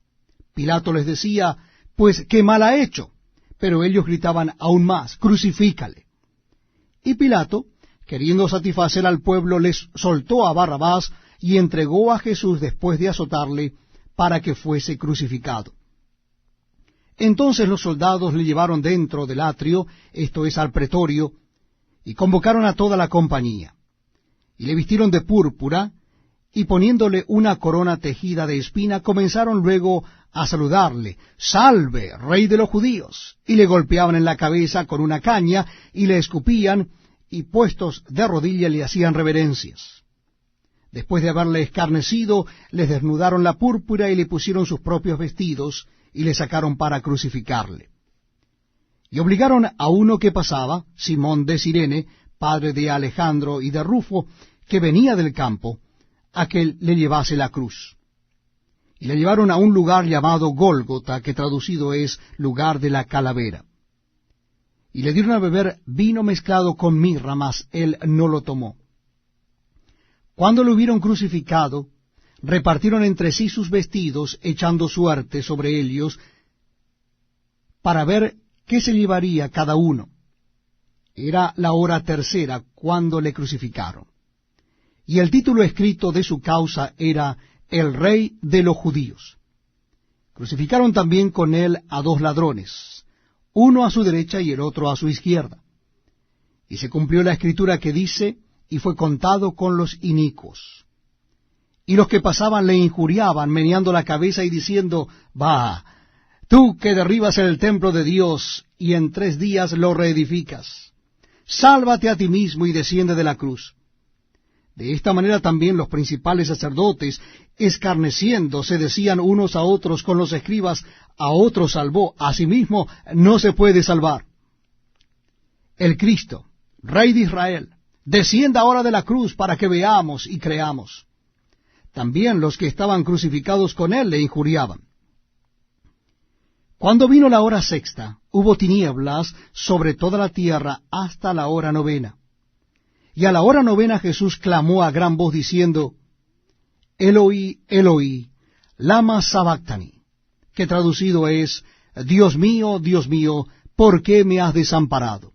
Pilato les decía, pues qué mal ha hecho. Pero ellos gritaban aún más, crucifícale. Y Pilato, queriendo satisfacer al pueblo, les soltó a Barrabás y entregó a Jesús después de azotarle para que fuese crucificado. Entonces los soldados le llevaron dentro del atrio, esto es al pretorio, y convocaron a toda la compañía. Y le vistieron de púrpura, y poniéndole una corona tejida de espina, comenzaron luego a saludarle, «Salve, rey de los judíos», y le golpeaban en la cabeza con una caña, y le escupían, y puestos de rodilla le hacían reverencias. Después de haberle escarnecido, les desnudaron la púrpura y le pusieron sus propios vestidos, y le sacaron para crucificarle. Y obligaron a uno que pasaba, Simón de Cirene, padre de Alejandro y de Rufo, que venía del campo, a que le llevase la cruz. Y le llevaron a un lugar llamado Gólgota, que traducido es lugar de la calavera. Y le dieron a beber vino mezclado con mirra, mas él no lo tomó. Cuando lo hubieron crucificado, repartieron entre sí sus vestidos, echando suerte sobre ellos, para ver qué se llevaría cada uno. Era la hora tercera cuando le crucificaron. Y el título escrito de su causa era el Rey de los Judíos. Crucificaron también con él a 2 ladrones, uno a su derecha y el otro a su izquierda. Y se cumplió la escritura que dice, y fue contado con los inicuos. Y los que pasaban le injuriaban, meneando la cabeza y diciendo, «Va, tú que derribas el templo de Dios y en 3 días lo reedificas, sálvate a ti mismo y desciende de la cruz». De esta manera también los principales sacerdotes, escarneciendo, se decían unos a otros con los escribas, a otro salvó, a sí mismo no se puede salvar. El Cristo, Rey de Israel, descienda ahora de la cruz para que veamos y creamos. También los que estaban crucificados con él le injuriaban. Cuando vino la hora sexta, hubo tinieblas sobre toda la tierra hasta la hora 9. Y a la hora 9 Jesús clamó a gran voz diciendo, Eloi, Eloi, lama sabactani, que traducido es, Dios mío, ¿por qué me has desamparado?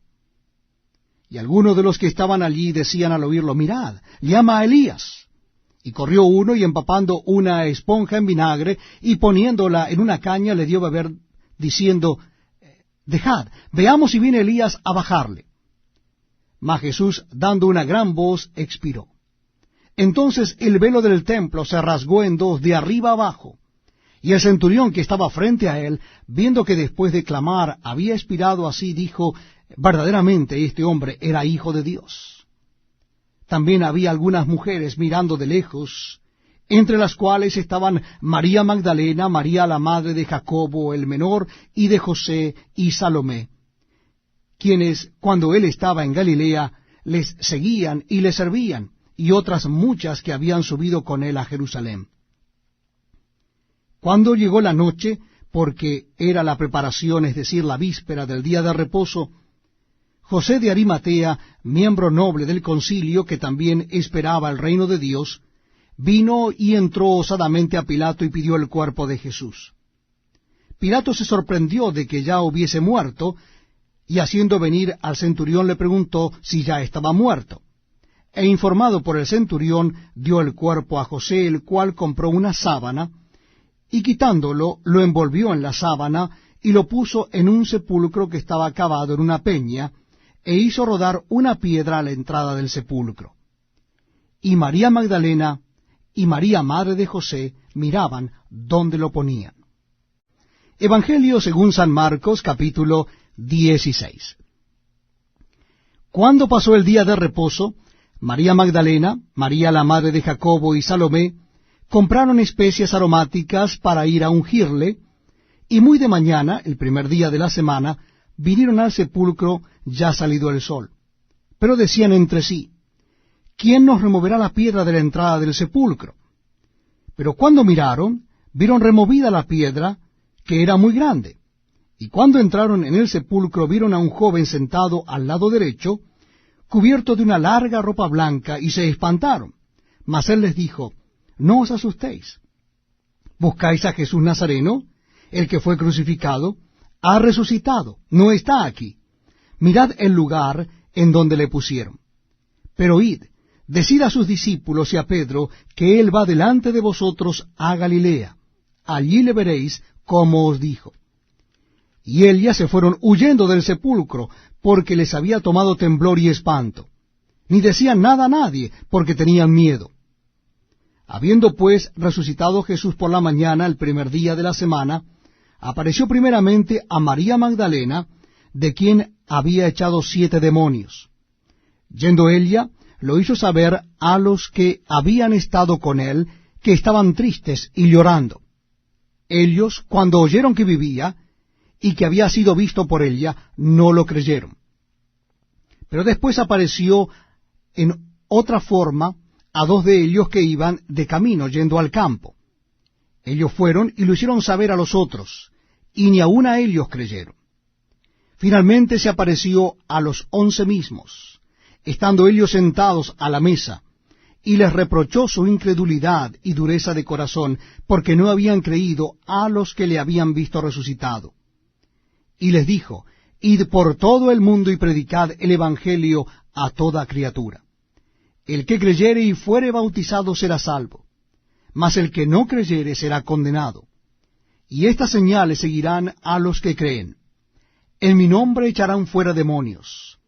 Y algunos de los que estaban allí decían al oírlo, mirad, llama a Elías. Y corrió uno y empapando una esponja en vinagre y poniéndola en una caña le dio a beber, diciendo, Dejad, veamos si viene Elías a bajarle. Mas Jesús, dando una gran voz, expiró. Entonces el velo del templo se rasgó en dos, de arriba abajo. Y el centurión que estaba frente a él, viendo que después de clamar había expirado así, dijo, verdaderamente este hombre era hijo de Dios. También había algunas mujeres mirando de lejos, entre las cuales estaban María Magdalena, María la madre de Jacobo el menor, y de José y Salomé, quienes, cuando él estaba en Galilea, les seguían y le servían, y otras muchas que habían subido con él a Jerusalén. Cuando llegó la noche, porque era la preparación, es decir, la víspera del día de reposo, José de Arimatea, miembro noble del concilio, que también esperaba el reino de Dios, vino y entró osadamente a Pilato y pidió el cuerpo de Jesús. Pilato se sorprendió de que ya hubiese muerto, y haciendo venir al centurión le preguntó si ya estaba muerto. E informado por el centurión, dio el cuerpo a José, el cual compró una sábana, y quitándolo, lo envolvió en la sábana, y lo puso en un sepulcro que estaba cavado en una peña, e hizo rodar una piedra a la entrada del sepulcro. Y María Magdalena y María madre de José miraban dónde lo ponían. Evangelio según San Marcos, capítulo 16. Cuando pasó el día de reposo, María Magdalena, María la madre de Jacobo y Salomé compraron especias aromáticas para ir a ungirle, y muy de mañana, el primer día de la semana, vinieron al sepulcro ya salido el sol. Pero decían entre sí, ¿quién nos removerá la piedra de la entrada del sepulcro? Pero cuando miraron, vieron removida la piedra, que era muy grande. Y cuando entraron en el sepulcro, vieron a un joven sentado al lado derecho, cubierto de una larga ropa blanca, y se espantaron. Mas él les dijo, no os asustéis. ¿Buscáis a Jesús Nazareno, el que fue crucificado? Ha resucitado, no está aquí. Mirad el lugar en donde le pusieron. Pero id, decid a sus discípulos y a Pedro que él va delante de vosotros a Galilea. Allí le veréis como os dijo. Y ellas se fueron huyendo del sepulcro, porque les había tomado temblor y espanto. Ni decían nada a nadie, porque tenían miedo. Habiendo pues resucitado Jesús por la mañana, el primer día de la semana, apareció primeramente a María Magdalena, de quien había echado 7 demonios. Yendo ella, lo hizo saber a los que habían estado con él, que estaban tristes y llorando. Ellos, cuando oyeron que vivía, y que había sido visto por ella, no lo creyeron. Pero después apareció en otra forma a 2 de ellos que iban de camino yendo al campo. Ellos fueron y lo hicieron saber a los otros, y ni aun a ellos creyeron. Finalmente se apareció a los 11 mismos, estando ellos sentados a la mesa, y les reprochó su incredulidad y dureza de corazón, porque no habían creído a los que le habían visto resucitado. Y les dijo, id por todo el mundo y predicad el Evangelio a toda criatura. El que creyere y fuere bautizado será salvo, mas el que no creyere será condenado. Y estas señales seguirán a los que creen. En mi nombre echarán fuera demonios,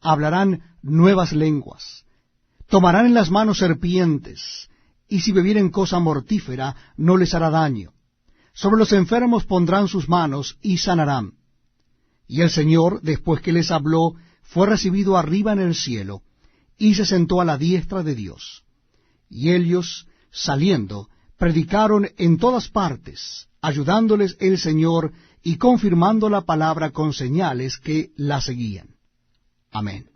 hablarán nuevas lenguas, tomarán en las manos serpientes, y si bebieren cosa mortífera no les hará daño. Sobre los enfermos pondrán sus manos y sanarán. Y el Señor, después que les habló, fue recibido arriba en el cielo, y se sentó a la diestra de Dios. Y ellos, saliendo, predicaron en todas partes, ayudándoles el Señor y confirmando la palabra con señales que la seguían. Amén.